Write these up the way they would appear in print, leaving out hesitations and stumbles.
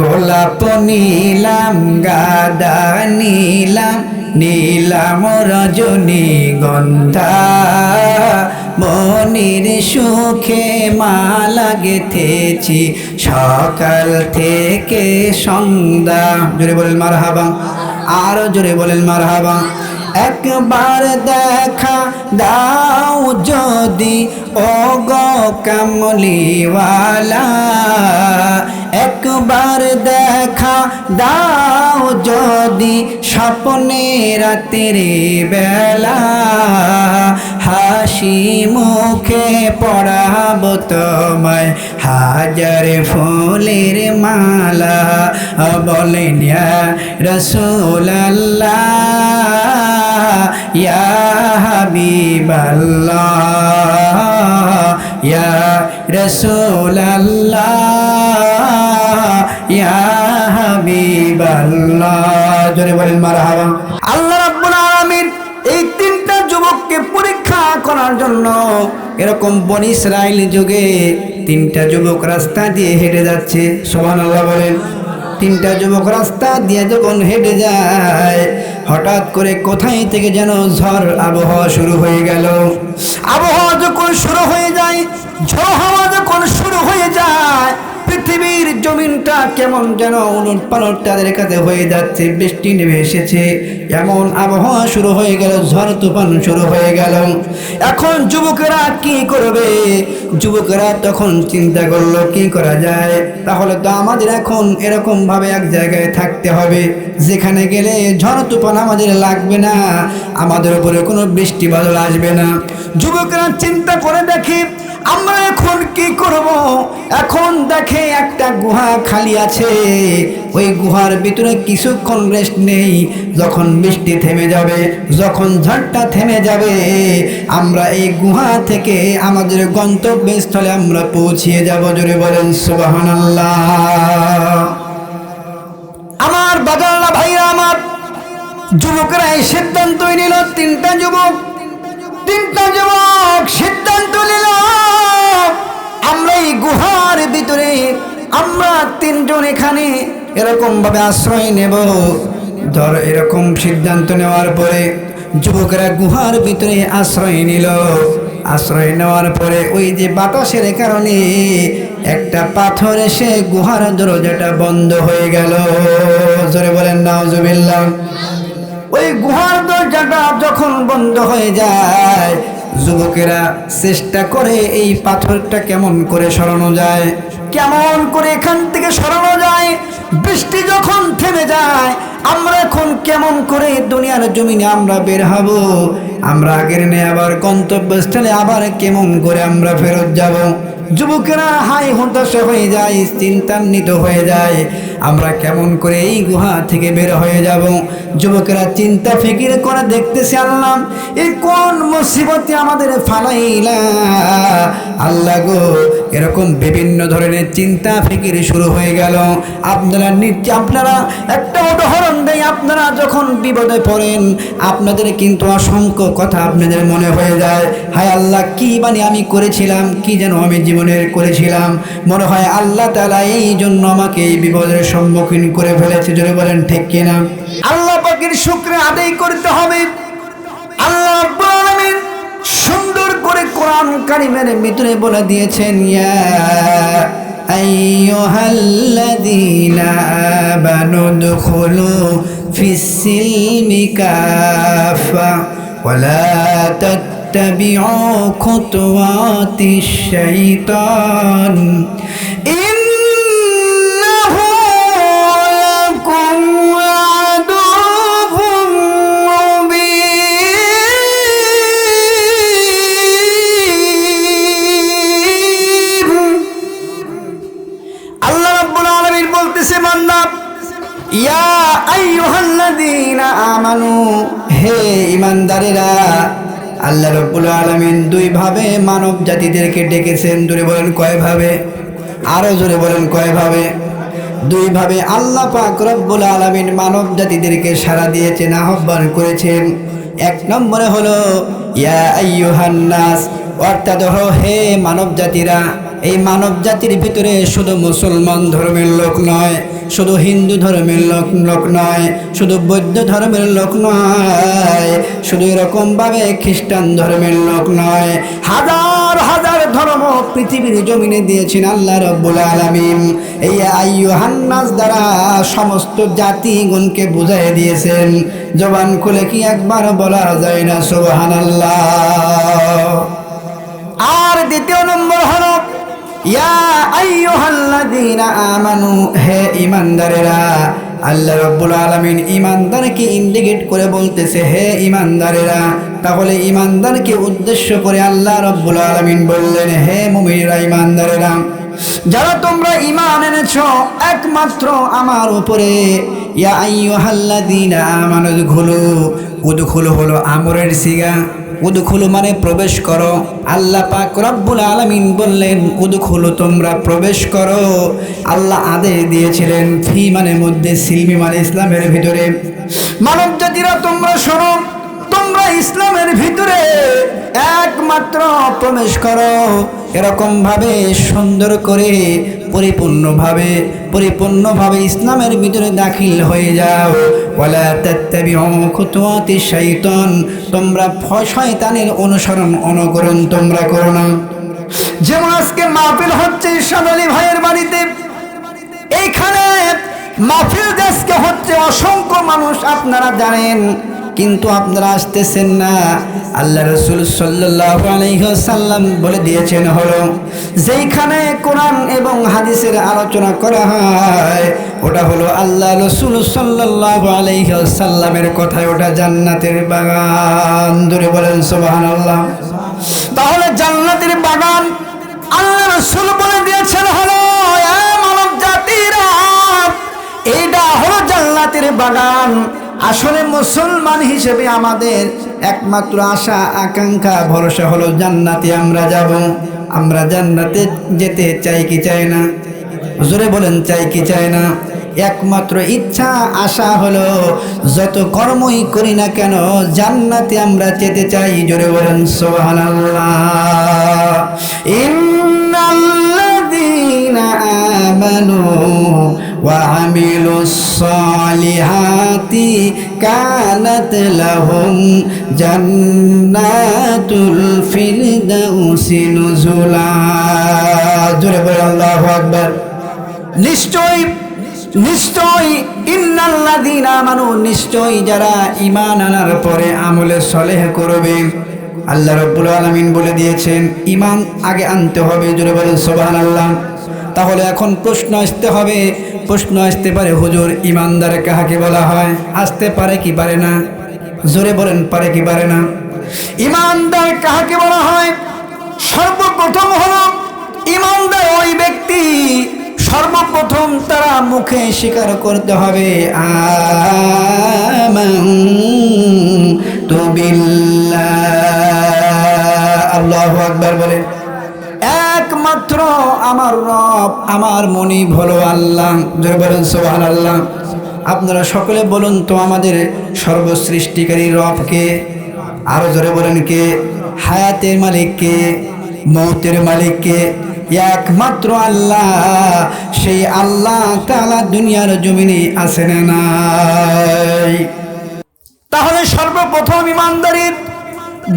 গোলাপ নীলাম গাদা নীলাম নীলাম রজনীগন্ধা মনির সুখে মালা গেথেছি সকাল থেকে সন্ধ্যা। জোরে বলেন মারহাবা, আরো জোরে বলেন মারহাবা। একবার দেখা দাও যদি ও গো কামলিওয়ালা, একবার দেখা দাও যদি স্বপ্নে রাতের বেলা, হাসি মুখে পড়াবো তোমায় হাজার ফুলের মালা। বলেন ইয়া রাসূলুল্লাহ ইয়া হাবিবাল্লাহ ইয়া রাসূলুল্লাহ ইয়া হাবিবাল্লাহ। জোরে বলেন মারহাবা। আল্লাহ রাব্বুল আলামিন এই তিনটা যুবককে পরীক্ষা করার জন্য এরকম বনি ইসরাইল যুগে তিনটা যুবক রাস্তা দিয়ে হেঁটে যাচ্ছে। সুবহানাল্লাহ বলেন। তিনটা যুবক রাস্তা দিয়ে যখন হেঁটে যায়, হঠাৎ করে কোথায় থেকে যেন ঝড় আবহাওয়া শুরু হয়ে গেল। আবহাওয়া যখন শুরু হয়ে যায়, ঝড় হাওয়া যখন শুরু হয়ে যায়, পৃথিবীর জমিনটা কেমন যেন উলট পালট তাদের কাছে হয়ে যাচ্ছে। বৃষ্টি নেমে এসেছে, এমন আবহাওয়া শুরু হয়ে গেল, ঝড় তুফান শুরু হয়ে গেল। এখন যুবকেরা কি করবে? যুবকেরা তখন চিন্তা করলো কি করা যায়, তাহলে তো আমাদের এখন এরকম ভাবে এক জায়গায় থাকতে হবে যেখানে গেলে ঝড় তুফান আমাদের লাগবে না, আমাদের উপরে কোনো বৃষ্টি বাদল আসবে না। যুবকেরা চিন্তা করে দেখে আমরা এখন কি করব? এখন দেখে একটা গুহা খালি আছে, ওই গুহার ভিতরে কিছুক্ষণ রেস্ট নেই। যখন বৃষ্টি থেমে যাবে, যখন ঝড়টা থেমে যাবে, আমরা এই গুহা থেকে আমাদের গন্তব্যস্থলে আমরা পৌঁছিয়ে যাব। জোরে বলেন সুবহানাল্লাহ। আমার বাজাররা ভাইরা আমার, যুবকরা এই সিদ্ধান্ত নিল। তিনটা যুবক সিদ্ধান্ত নিল আমরা এই গুহার ভিতরে আমরা তিনজন এখানে এরকম ভাবে আশ্রয় নেব। ধর এরকম সিদ্ধান্ত নেওয়ার পরে যুবকেরা গুহার ভিতরে আশ্রয় নিল। আশ্রয় নেওয়ার পরে ওই যে বাতাসের কারণে একটা পাথর এসে গুহার দরজাটা বন্ধ হয়ে গেল। জোরে বলেন নাউজুবিল্লাহ। ওই গুহার দরজাটা যখন বন্ধ হয়ে যায়, যুবকেরা চেষ্টা করে এই পাথরটা কেমন করে সরানো যায়, কেমন করে এখান থেকে সরানো যায়। বৃষ্টি যখন থেমে যায়, আমরা এখন কেমন করে দুনিয়ার জমিনে আমরা বের হব, আমরা আগের নেই আবার গন্তব্যস্থলে আবার কেমন করে আমরা ফেরত যাব। যুবকেরা হায় হতাশা হয়ে যায়, চিন্তান্বিত হয়ে যায়, আমরা কেমন করে এই গুহা থেকে বের হয়ে যাব। যুবকেরা চিন্তা ফিকির করে দেখতেছে, আল্লাহ এই কোন মুসিবতে আমাদের ফালাইলা। আল্লাহ গো, এরকম বিভিন্ন ধরনের চিন্তা ফিকির শুরু হয়ে গেল। আপনারা একটা উদাহরণ দেয়, আপনারা যখন বিপদে পড়েন আপনাদের কিন্তু অসংখ্য কথা আপনাদের মনে হয়ে যায়। হায় আল্লাহ, কি বানি আমি করেছিলাম, কি যেন আমি জীবনের করেছিলাম, মনে হয় আল্লাহ তাআলা এই জন্য আমাকে এই বিপদের সম্মুখীন করে ফেলেছে। জোরে বলেন ঠিক কিনা? আল্লাহ পাকের শুকরিয়া আদায় করতে হবে। আল্লাহ রাব্বুল আলামিন সুন্দর করে কোরআন কারীমের ভিতরে বলে দিয়েছেন, ইয়া আইয়ুহাল্লাযীনা আমানু দুখুলু ফিস-সিলমি কাফা ওয়া লা তাত্তাবিউ খুতুওয়াতিশ শাইতান ইন্নাহু লাকুম আদুউম মুবিন। আল্লাহ রাব্বুল আলামিন বলতেছে, বান্দা, ইয়া আইয়ুহাল্লাযীনা আমানু, হে ঈমানদারেরা। আল্লাহ রাব্বুল আলামিন দুই ভাবে মানব জাতিদেরকে ডেকেছেন। জোরে বলেন কয় ভাবে? আরো জোরে বলেন কয় ভাবে? দুই ভাবে আল্লাহ পাক রব্বুল আলামিন মানব জাতিদেরকে সাড়া দিয়েছেন, আহ্বান করেছেন। এক নম্বরে হলো ইয়া আইয়ুহান নাস, অর্থাৎ হে মানব জাতিরা। এই মানব জাতির ভিতরে শুধু মুসলমান ধর্মের লোক নয়, শুধু হিন্দু ধর্মের লোক নয়, শুধু বৌদ্ধ ধর্মের লোক নয়, শুধু এরকমভাবে খ্রিস্টান ধর্মের লোক নয়, হাজার হাজার ধর্ম পৃথিবীর জমিনে দিয়েছেন আল্লাহ রাব্বুল আলামিন। এই আইয়ুহান নাস দ্বারা সমস্ত জাতিগণকে বুঝাই দিয়েছেন। জবান খুলে কি একবার বলা যায় না সুবহানাল্লাহ? আর দ্বিতীয় নম্বর হলো ইয়া আইয়ুহাল্লাযীনা আমানু, হে ঈমানদারেরা। আল্লাহ রাব্বুল আলামিন ঈমানদারকে ইন্ডিকেট করে বলতেছে হে ঈমানদারেরা। তাহলে ঈমানদারকে উদ্দেশ্য করে আল্লাহ রাব্বুল আলামিন বললেন হে মুমিনেরা, ঈমানদারেরা, যারা তোমরা ঈমান এনেছো একমাত্র আমার উপরে। ইয়া আইয়ুহাল্লাযীনা আমানু উদখুলু হলো আমরের সিগা। উদখুলু মানে প্রবেশ করো। আল্লাহ পাক রব্বুল আলামিন বললেন উদখুলু, তোমরা প্রবেশ করো। আল্লাহ আদেশ দিয়েছিলেন ফি মানে মধ্যে, সিলমি মানে ইসলামের ভিতরে। মানব জাতিরা তোমরা শোনো, তোমরা ইসলামের ভিতরে একমাত্র প্রবেশ করো। এরকম ভাবে সুন্দর করে পরিপূর্ণভাবে ইসলামের ভিতরে দাখিল হয়ে যাও। ওয়ালা তাত্তাবিউ খুতুওয়াতিশ শাইতান, তোমরা শয়তানের অনুকরণ তোমরা করো না। যেমন আজকে মাহফিল হচ্ছে ঈরশাদ আলী ভাইয়ের বাড়িতে, এইখানে মাহফিল আজকে হচ্ছে, অসংখ্য মানুষ আপনারা জানেন, কিন্তু আপনারা আসতেছেন না। আল্লাহ রাসূল সাল্লাল্লাহু আলাইহি ওয়াসাল্লাম বলে দিয়েছেন হলো যেইখানে কোরআন এবং হাদিসের আলোচনা করা হয় ওটা হলো আল্লাহ রাসূল সাল্লাল্লাহু আলাইহি ওয়াসাল্লামের কথায়, ওটা জান্নাতের বাগান। ধরে বলেন সুবহানাল্লাহ। তাহলে জান্নাতের বাগান আল্লাহ রাসূল বলে দিয়েছেন হলো মানব জাতিরা, এইটা হলো জান্নাতের বাগান। আসলে মুসলমান হিসেবে আমাদের একমাত্র আশা আকাঙ্ক্ষা ভরসা হলো জান্নাতে আমরা যাব। আমরা জান্নাতে যেতে চাই কি চাই না? জোরে বলেন চাই কি চাই না? একমাত্র ইচ্ছা আশা হলো যত কর্মই করি না কেন জান্নাতে আমরা যেতে চাই। জোরে বলেন সুবহানাল্লাহ। ইন্নাল্লাযীনা আমানু ওয়া আমিলুস সালিহাতি কানাত লাহুম জান্নাতুল ফিরদাউসি নুজুলা। জোরে বলেন আল্লাহু আকবার। নিশ্চয় ইন্নাল্লাযীনা আমানু, নিশ্চয় যারা ঈমান আনার পরে আমলে সলেহ করবে। আল্লাহ রাব্বুল আলামিন বলে দিয়েছেন ঈমান আগে আনতে হবে। জোরে বলেন সুবহানাল্লাহ। তাহলে এখন প্রশ্ন আসতে পারে হুজুর ঈমানদার কাকে বলা হয়? আসতে পারে কি পারে না? জোরে বলেন পারে কি পারে না? ঈমানদার কাকে বলা হয়? সর্বপ্রথম হলো ঈমানদার ওই ব্যক্তি, সর্বপ্রথম তারা মুখে স্বীকার করতে হবে আমানতু বিল্লাহ। আল্লাহু আকবার বলে একমাত্র আমার রব, আমার মনিব হলো আল্লাহ। জোরে বলেন সুবহানাল্লাহ। আপনারা সকলে বলুন তো আমাদের সর্বসৃষ্টিকারী রব কে? আরো জোরে বলেন কে? হায়াতের মালিক কে? মৌতের মালিক কে? একমাত্র আল্লাহ। সেই আল্লাহ তাআলা দুনিয়ার জমিনে আছে না নাই? তাহলে সর্বপ্রথম ইমানদারের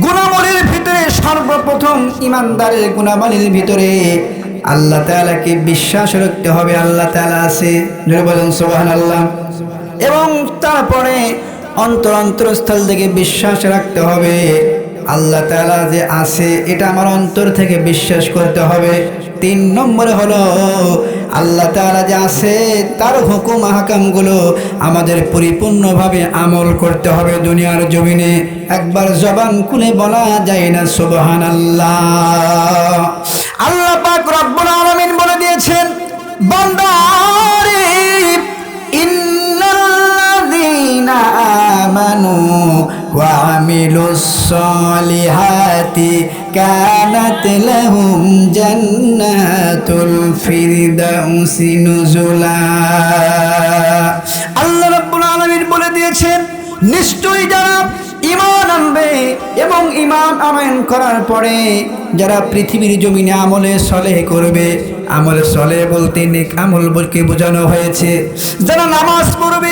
গুণাবলীর ভিতরে, সর্বপ্রথম ইমানদারের গুণাবলীর ভিতরে আল্লাহ তাআলাকে বিশ্বাস রাখতে হবে আল্লাহ তাআলা আছে। জোরে বলেন সুবহানাল্লাহ। এবং তারপরে অন্তরস্থল থেকে বিশ্বাস রাখতে হবে আল্লাহ তাআলা যে আছে, এটা আমার অন্তর থেকে বিশ্বাস করতে হবে। 3 নম্বরে হলো আল্লাহ তাআলা যে আছে তার হুকুম আহকামগুলো আমাদের পরিপূর্ণভাবে আমল করতে হবে দুনিয়ার জমিনে। একবার জবান খুলে বলা যায় না সুবহানাল্লাহ। আল্লাহ পাক রব্বুল আলামিন বলে দিয়েছেন বান্দারে ইন্নাল্লাযীনা আমানু ওয়া আমিলুস সালিহাতি কানাত লাহুম জান্নাতুল ফিরদাউসি নুজুলা। আল্লাহ রাব্বুল আলামিন বলে দিয়েছেন নিশ্চয়ই যারা ঈমান আনবে এবং ঈমান আনয়ন করার পরে যারা পৃথিবীর জমিনে আমলে সলেহ করবে, আমলে সলেহ বলতে নেক আমল বলকে বোঝানো হয়েছে, যারা নামাজ পড়বে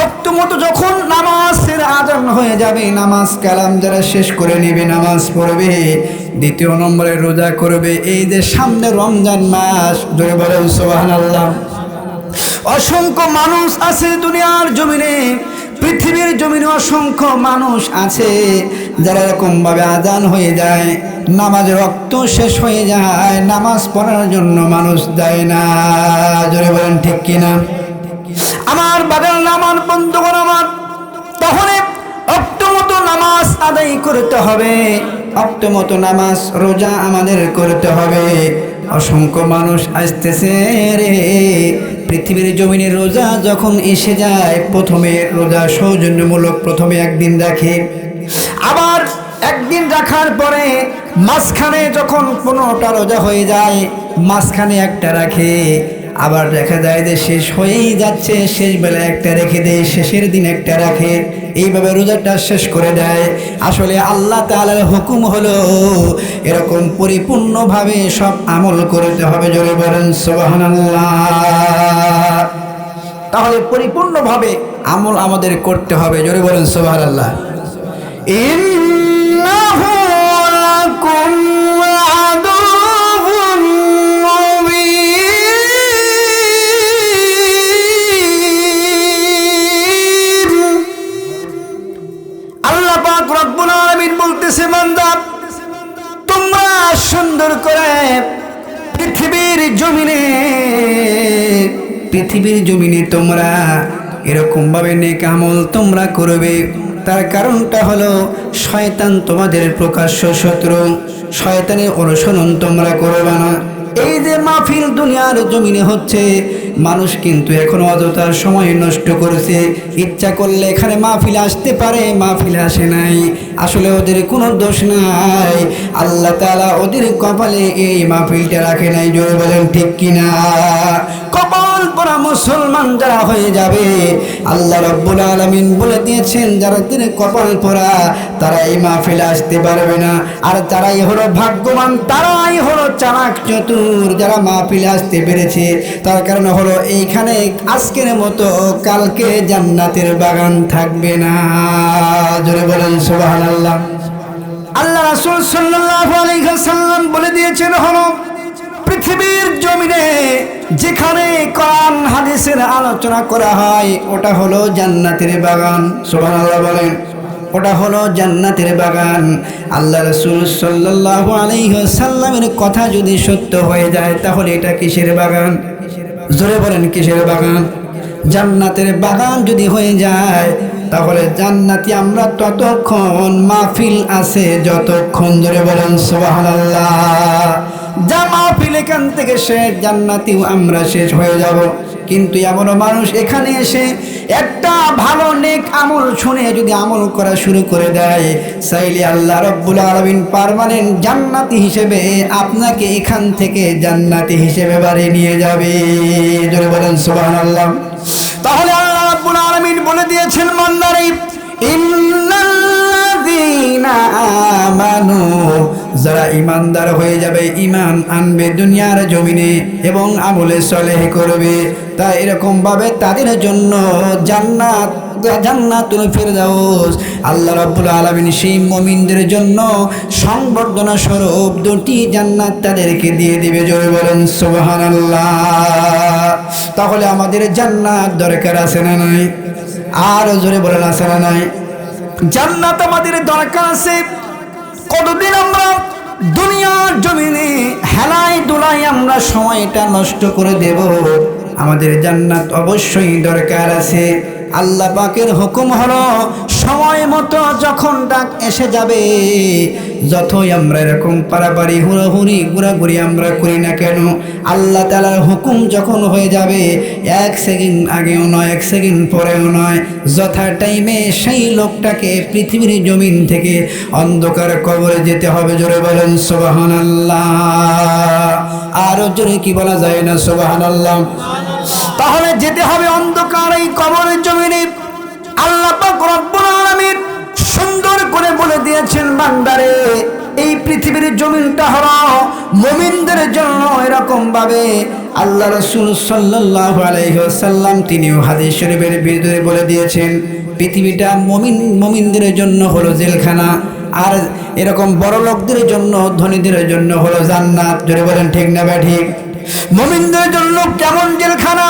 অক্তমতো যখন নামাজের আজান হয়ে যাবে, নামাজ কালাম যারা শেষ করে নেবে, নামাজ পড়বে, দ্বিতীয় নম্বরে রোজা করবে। এই যে সামনে রমজান মাস, ধরে বলেন সুবহানাল্লাহ। অসংখ্য মানুষ আছে দুনিয়ার জমিনে, পৃথিবীর জমিনে অসংখ্য মানুষ আছে যারা এরকম ভাবে আজান হয়ে যায়, নামাজের রক্ত শেষ হয়ে যায়, নামাজ পড়ার জন্য মানুষ দেয় না। জোরে বলেন ঠিক কিনা? আমার বাগান আমার বন্ধুগণ আমার, তাহলে অক্তমতো নামাজ আদায় করতে হবে, অক্তমতো নামাজ রোজা আমাদের করতে হবে। অসংখ্য মানুষ আসতেছে রে পৃথিবীর জমিনে, রোজা যখন এসে যায় প্রথমে রোজা সৌজন্যমূলক, প্রথমে একদিন রাখে, আবার একদিন রাখার পরে মাঝখানে যখন 15টা রোজা হয়ে যায় মাঝখানে একটা রাখে, আবার দেখা যায় যে শেষ হয়েই যাচ্ছে, শেষ বেলা একটা রেখে দেয়, শেষের দিন একটা রাখে, এইভাবে রোজাটা শেষ করে দেয়। আসলে আল্লাহ তাআলার হুকুম হলো এরকম পরিপূর্ণভাবে সব আমল করতে হবে। জোরে বলেন সুবহানাল্লাহ। তাহলে পরিপূর্ণভাবে আমল আমাদের করতে হবে। জোরে বলেন সুবহানাল্লাহ। ইন্নাহু লাকুম আদুউন মুবিন। আল্লাহ পাক রব্বুল আলামিন বলতেছে, বান্দা তোমরা সুন্দর করে পৃথিবীর জমিনে তোমরা এরকম ভাবে নেক আমল তোমরা করবে। তার কারণটা হলো শয়তান তোমাদের প্রকাশ্য শত্রু, শয়তানের অনুসরণ তোমরা করবে না। এই যে মাহফিল দুনিয়ার জমিনে হচ্ছে, মানুষ কিন্তু এখন অযথার সময় নষ্ট করেছে, ইচ্ছা করলে এখানে মাহফিলে আসতে পারে, মাহফিলে আসে নাই, আসলে ওদের কোনো দোষ নাই, আল্লাহ তাআলা ওদের কপালে এই মাহফিলটা রাখে নাই। জোরে বলেন ঠিক কিনা? কপাল পরা মুসলমান যারা হয়ে যাবে, আল্লাহ রাব্বুল আলামিন বলে দিয়েছেন যারা কপাল পরা তারা এই মাহফিলে আসতে পারবে না। আর তারাই হলো ভাগ্যবান, তারাই হলো চালাক চতুর যারা মাহফিলে আসতে পেরেছে। তার কারণ হলো এইখানে আজকের মতো কালকে জান্নাতের বাগান থাকবে না। জোরে বলেন সুবহানাল্লাহ। আল্লাহ রাসূল সাল্লাল্লাহু আলাইহি ওয়াসাল্লাম বলে দিয়েছেন হলো পৃথিবীর জমিনে যেখানে কোরআন হাদিসের আলোচনা করা হয় ওটা হলো জান্নাতের বাগান। সুবহানাল্লাহ বলেন, ওটা হলো জান্নাতের বাগান। আল্লাহ রাসূল সাল্লাল্লাহু আলাইহি ওয়াসাল্লামের কথা যদি সত্য হয়ে যায় তাহলে এটা কিসের বাগান? জোরে বলেন কিসের বাগান? জান্নাতের বাগান যদি হয়ে যায় তাহলে জান্নাতি আমরা ততক্ষণ, মাহফিল আছে যতক্ষণ। জোরে বলেন সুবহানাল্লাহ। যা মাহফিল এখান থেকে শেষ, জান্নাতিও আমরা শেষ হয়ে যাব। কিন্তু এমন মানুষ এখানে এসে একটা ভালো নেক আমল শুনে যদি আমল করা শুরু করে দেয়, চাইলে আল্লাহ রাব্বুল আলামিন পার্মানেন্ট জান্নাতি হিসেবে আপনাকে এখান থেকে জান্নাতি হিসেবে বাড়ি নিয়ে যাবে। জোরে বলেন সুবহানাল্লাহ। তাহলে আল্লাহ রাব্বুল আলামিন বলে দিয়েছেন, বান্দারে ইন্নাল্লাযীনা আমানু, যারা ইমানদার হয়ে যাবে, ইমান আনবে দুনিয়ার জমিনে এবং আমলে সলেহ করবে, তা এরকম ভাবে তাদের জন্য জান্নাতুল ফিরদাউস আল্লাহ রাব্বুল আলামিন সেই মুমিনদের জন্য সংবর্ধনা স্বরূপ 2টি জান্নাত তাদেরকে দিয়ে দিবে। জোরে বলেন সুবহানাল্লাহ। তাহলে আমাদের জান্নাত দরকার আছে না নাই? আর জোরে বলেন আছে না নাই? জান্নাত আমাদের দরকার আছে। কতদিন আমরা দুনিয়ার জমিনে হেলাই দুলাই আমরা সময়টা নষ্ট করে দেব? আমাদের জান্নাত অবশ্যই দরকার আছে। আল্লাহ পাকের হুকুম হলো সময় মতো যখন ডাক এসে যাবে, যতই আমরা এরকম পারাপারি হুড়োহুড়ি ঘোরাঘুরি আমরা করি না কেন, আল্লাহ তাআলার হুকুম যখন হয়ে যাবে 1 সেকেন্ড আগেও নয় 1 সেকেন্ড পরেও নয়, যথা টাইমে সেই লোকটাকে পৃথিবীর জমিন থেকে অন্ধকার কবরে যেতে হবে। জোরে বলেন সুবহানাল্লাহ। আরো জোরে কি বলা যায় না? সুবহানাল্লাহ। তাহলে যেতে হবে অন্ধকার এই কবরের জমিনে। আল্লাহ পাক রব্বুল আলামিন সুন্দর করে বলে জমিনটা হলো মুমিনদের জন্য। এরকম ভাবে আল্লাহ রাসূল সাল্লাল্লাহু আলাইহি ওয়াসাল্লাম তিনিও হাদিস শরীফের ভিতরে বলে দিয়েছেন, পৃথিবীটা মুমিনদের জন্য হলো জেলখানা, আর এরকম বড় লোকদের জন্য, ধনীদের জন্য হলো জান্নাত। জোরে বলেন ঠিক না বা ঠিক? মুমিনদের জন্য কেমন জেলখানা?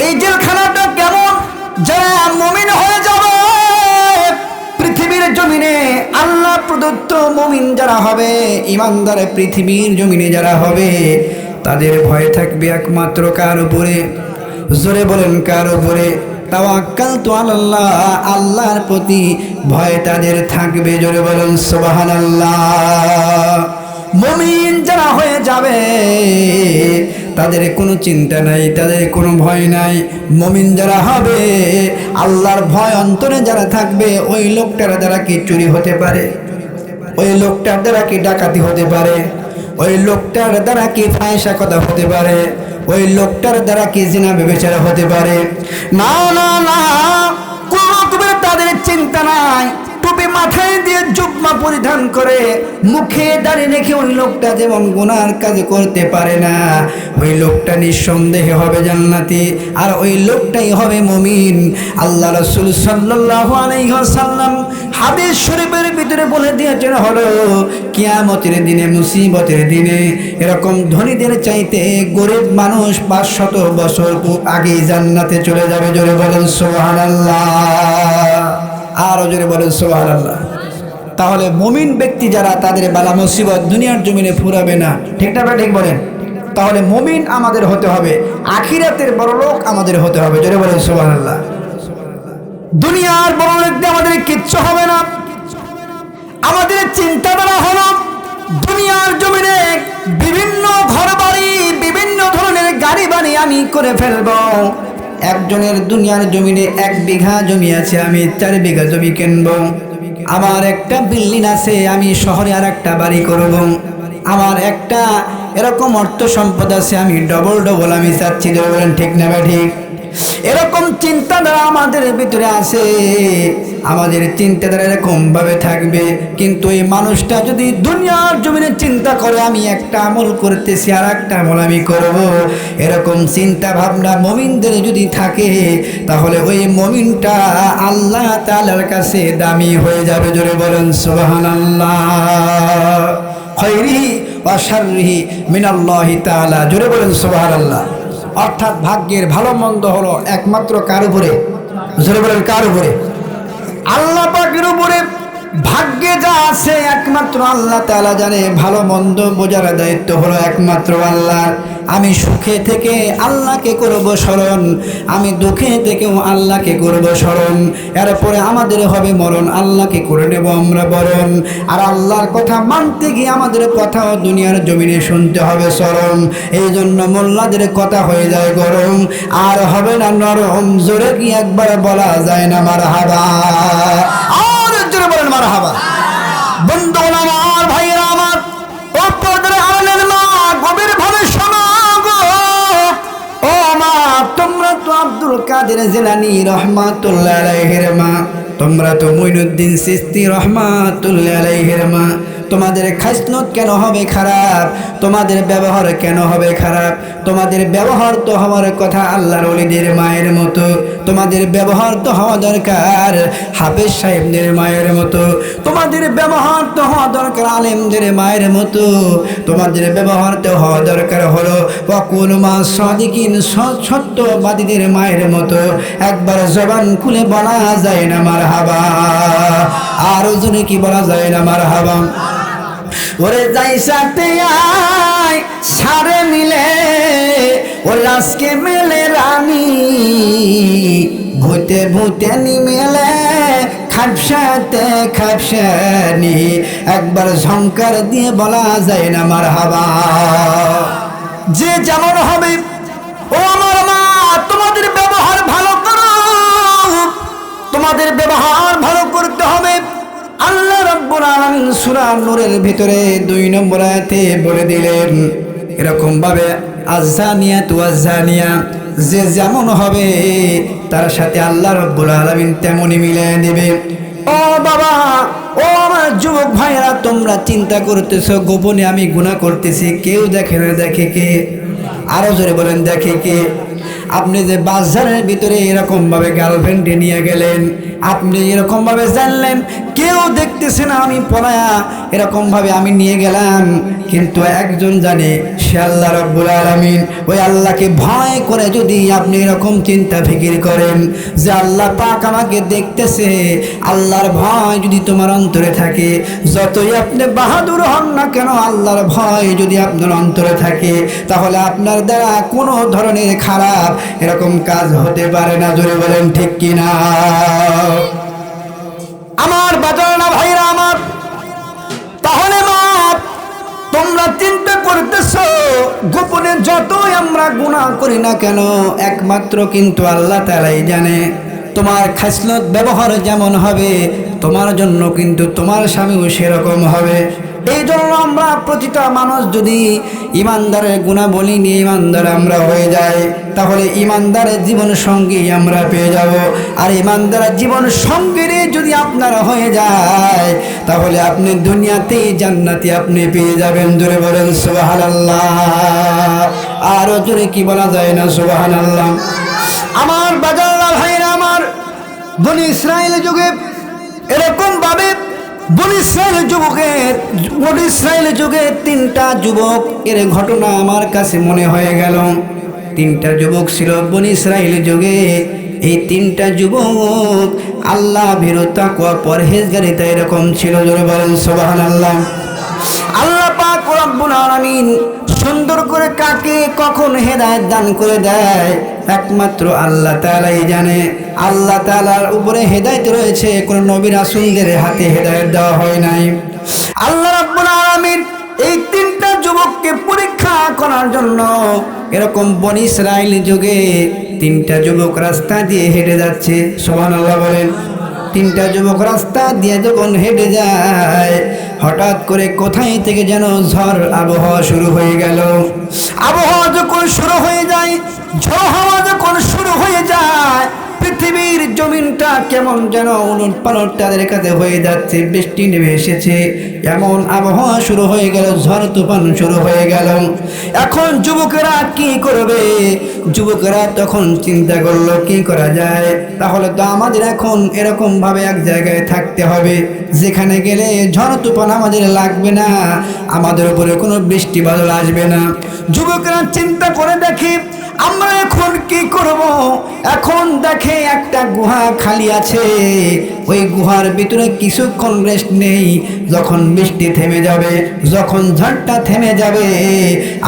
এই জেলখানাটা কেমন? যারা মুমিন হয়ে যাবে পৃথিবীর জমিনে, আল্লাহ প্রদত্ত মুমিন যারা হবে, ইমানদার পৃথিবীর জমিনে যারা হবে, তাদের ভয় থাকবে একমাত্র কার উপরে? জোরে বলেন কার উপরে? তাওয়াক্কালতু আলাল্লাহ, আল্লাহর প্রতি ভয় তাদের থাকবে। জোরে বলেন সুবহানাল্লাহ। মুমিন যারা হয়ে যাবে তাদের কোনো চিন্তা নাই, তাদের কোনো ভয় নাই। মুমিন যারা হবে, আল্লাহর ভয় অন্তরে যারা থাকবে, ওই লোকটার দ্বারা কি চুরি হতে পারে? ওই লোকটার দ্বারা কি ডাকাতি হতে পারে? ওই লোকটার দ্বারা কি ফাহিশা কথা হতে পারে? ওই লোকটার দ্বারা কি জিনা ব্যভিচার হতে পারে? না না না, কোনো রকমের তাদের চিন্তা নাই। টুপি মাথায় দিয়ে জুব্বা পরিধান করে মুখে দাঁড়িয়ে রেখে ওই লোকটা যেমন গুনার কাজ করতে পারে না, ওই লোকটা নিঃসন্দেহে হবে জান্নাতি, আর ওই লোকটাই হবে মুমিন। আল্লাহ রাসূল সাল্লাল্লাহু আলাইহি ওয়াসাল্লাম হাদিস শরীফের ভিতরে বলে দিয়েছেন হলো কিয়ামতের দিনে, মুসিবতের দিনে এরকম ধনীদের চাইতে গরিব মানুষ 500 বছর আগে জান্নাতে চলে যাবে। জোরে বলেন সুবহানাল্লাহ। আরো জোরে বলেন সুবহানাল্লাহ। তাহলে মুমিন ব্যক্তি যারা, তাদের বালা মুসিবত দুনিয়ার জমিনে ফুরাবে না। ঠিক না? ঠিক বলেন। তাহলে মুমিন আমাদের হতে হবে, আখিরাতের বড় লোক আমাদের হতে হবে। জোরে বলেন সুবহানাল্লাহ। দুনিয়ার বড় লোক দিয়ে আমাদের কিচ্ছু হবে না। আমাদের চিন্তাধারা হলো দুনিয়ার জমিনে বিভিন্ন ঘর বাড়ি, বিভিন্ন ধরনের গাড়ি বাড়ি আমি করে ফেলবো। একজনের দুনিয়ার জমিনে 1 বিঘা জমি আছে, আমি 4 বিঘা জমি কিনবো। আমার একটা বিল্ডিং আছে, আমি শহরে আর একটা বাড়ি করব। আমার একটা এরকম অর্থ সম্পদ আছে, আমি ডবল আমি চাচ্ছি। বলেন ঠিক না ভাই? ঠিক। এরকম চিন্তাধারা আমাদের ভিতরে আছে। আমাদের চিন্তাধারা এরকম ভাবে থাকবে, কিন্তু এই মানুষটা যদি দুনিয়ার জমিনে চিন্তা করে আমি একটা আমল করতেছি আর একটা আমল আমি করব, এরকম চিন্তা ভাবনা মুমিনদের যদি থাকে, তাহলে ওই মুমিনটা আল্লাহ তাআলার কাছে দামি হয়ে যাবে। জোরে বলেন সুবহানাল্লাহ। খায়রিহি ওয়া শাররিহি মিনাল্লাহি তাআলা। জোরে বলেন সুবহানাল্লাহ। অর্থাৎ ভাগ্যের ভালো মন্দ হলো একমাত্র কার উপরে? জোরে বলেন কার উপরে? আল্লাহ পাকের উপরে। ভাগ্যে যা আছে একমাত্র আল্লাহ তাআলা জানে। ভালো মন্দ বোঝার দায়িত্ব হলো একমাত্র আল্লাহর। আমি সুখে থেকে আল্লাহকে করব স্মরণ, আমি দুঃখে থেকেও আল্লাহকে করব স্মরণ। এরপরে আমাদের হবে মরণ, আল্লাহকে করে নেব আমরা বরণ। আর আল্লাহর কথা মানতে গিয়ে আমাদের কথাও দুনিয়ার জমিনে শুনতে হবে স্মরণ। এই জন্য মোল্লাদের কথা হয়ে যায় গরম, আর হবে না নরম। জোরে কি একবার বলা যায় না মারহাবা? আর জোরে বলেন মারহাবা। বন্ধুগণ আমার, ভাইয়েরা আমার, ও পর্দার আড়ালের মা, গভীর ভাবে শোনো গো। ও মা, তোমরা তো আব্দুল কাদের জিলানী রহমাতুল্লাহ আলাইহির মা, তোমরা তো মুইনুদ্দিন চিশতি রহমাতুল্লাহ আলাইহির মা। তোমাদের খাসলত কেন হবে খারাপ? তোমাদের ব্যবহার কেন হবে খারাপ? তোমাদের ব্যবহার তো হওয়ার কথা আল্লাহর ওলিদের মায়ের মতো। তোমাদের ব্যবহার তো হওয়া দরকার হাফেজ সাহেবদের মায়ের মতো। তোমাদের ব্যবহার তো হওয়া দরকার আলেমদের মায়ের মতো। তোমাদের ব্যবহার তো হওয়া দরকার হলো ওয়াকুল মা সাদিকিন, সত্যবাদীদের মায়ের মতো। একবার জবান খুলে বলা যায় না মারহাবা? আরো জোরে কি বলা যায় না মারহাবা? ওরে যাই সাথে আয় সারে মিলে, ওর আজকে মেলে রানী, ভূতে ভূতে নি মেলে খাপসাতে খাপসানি। একবার ঝংকার দিয়ে বলা যায় না মারহাবা? যে যেমন হবে, ও আমার মা, তোমাদের ব্যবহার ভালো করো, তোমাদের ব্যবহার ভালো করতে হবে। আল্লাহ রাব্বুল আলামিন সূরা নূরের ভিতরে 2 নম্বর আয়াতে বলে দিলেন, এরকম ভাবে আযানিয়াতু ওয়াযানিয়া, যে যেমন হবে তার সাথে আল্লাহ রাব্বুল আলামিন তেমনই মিলিয়ে দেবে। ও বাবা, ও আমার যুবক ভাইরা, তোমরা চিন্তা করতেছো গোপনে আমি গুনাহ করতেছি, কেউ দেখে না, দেখে কে? আরো জোরে বলেন, দেখে কে? আপনি যে বাজারের ভিতরে এরকম ভাবে গার্লফ্রেন্ডে নিয়ে গেলেন, আপনি এরকম ভাবে জানলেন কেউ দেখতেছে না আমি পলায়া এরকম ভাবে আমি নিয়ে গেলাম, কিন্তু একজন জানে, সে আল্লাহ রাব্বুল আলামিন। ওই আল্লাহকে ভয় করে যদি আপনি এরকম চিন্তা ফিকির করেন যে আল্লাহ পাক আমাকে দেখতেছে, আল্লাহর ভয় যদি তোমার অন্তরে থাকে, যতই আপনি বাহাদুর হন না কেন, আল্লাহর ভয় যদি আপনার অন্তরে থাকে, তাহলে আপনার দ্বারা কোনো ধরনের খারাপ এরকম কাজ হতে পারে না। জোরে বলেন ঠিক কিনা? আমার বাজানা ভাইরা আমার, তাহলে মা, তোমরা চিন্তা করতেছো গোপনে যতই আমরা গুনাহ করি না কেন, একমাত্র কিন্তু আল্লাহ তাআলাই জানে। তোমার খাসলত ব্যবহার যেমন হবে, তোমার জন্য কিন্তু তোমার স্বামীও সেরকম হবে। এই জন্য আমরা প্রতিটা মানুষ যদি ইমানদারের গুণাবলী নিয়ে ইমানদার আমরা হয়ে যাই, তাহলে ইমানদারের জীবন সঙ্গী আমরা পেয়ে যাব। আর ইমানদারের জীবন সঙ্গী যদি আপনারা হয়ে যায়, তাহলে আপনি দুনিয়াতেই জান্নাতি আপনি পেয়ে যাবেন। জোরে বলেন সুবহানাল্লাহ। আরো জোরে কি বলা যায় না? সুবহানাল্লাহ। আমার বাজাল্লাহ ভাইরা আমার, বনি ইসরায়েল যুগে এরকম ভাবে বনি ইসরায়েল যুগে তিনটা যুবক এর ঘটনা আমার কাছে মনে হয়ে গেল। তিনটা যুবক ছিল বনি ইসরায়েল যুগে। এই তিনটা যুবক আল্লাহ ভীরু তাকওয়া পরহেজগারিতা এরকম ছিল। জোরে বলেন সুবহানাল্লাহ। আল্লাহ পাক রব্বুল আলামিন সুন্দর করে কাকে কখন হেদায়েত দান করে দেয় একমাত্র আল্লাহ তাআলাই জানে। আল্লাহ তাআলার উপরে হেদায়েত রয়েছে, কোন নবী রাসূলদের হাতে হেদায়েত দেওয়া হয় নাই। আল্লাহ রাব্বুল আলামিন এই তিনটা যুবককে পরীক্ষা করার জন্য এরকম বনি ইসরাইল যুগে তিনটা যুবক রাস্তা দিয়ে হেঁটে যাচ্ছে। সুবহানাল্লাহ বলেন। তিনটা যুবক রাস্তা দিয়ে যখন হেঁটে যায়, হঠাৎ করে কোথায় থেকে যেন ঝড় আবহাওয়া শুরু হয়ে গেল। আবহাওয়া যখন শুরু হয়ে যায়, ঝড় হাওয়া যখন শুরু হয়ে যায়, পৃথিবীর জমিনটা কেমন যেন উলটপালট তাদের কাছে হয়ে যাচ্ছে। বৃষ্টি নেমে এসেছে, এমন আবহাওয়া শুরু হয়ে গেল, ঝড় তুফান শুরু হয়ে গেল। এখন যুবকেরা কি করবে? যুবকেরা তখন চিন্তা করলো কি করা যায়। তাহলে তো আমাদের এখন এরকম ভাবে এক জায়গায় থাকতে হবে যেখানে গেলে ঝড় তুফান আমাদের লাগবে না, আমাদের উপরে কোনো বৃষ্টি বাদল আসবে না। যুবকেরা চিন্তা করে দেখি আমরা এখন কি করব। এখন দেখে একটা গুহা খালি আছে, ওই গুহার ভিতরে কিছুক্ষণ রেস্ট নেই। যখন বৃষ্টি থেমে যাবে, যখন ঝড়টা থেমে যাবে,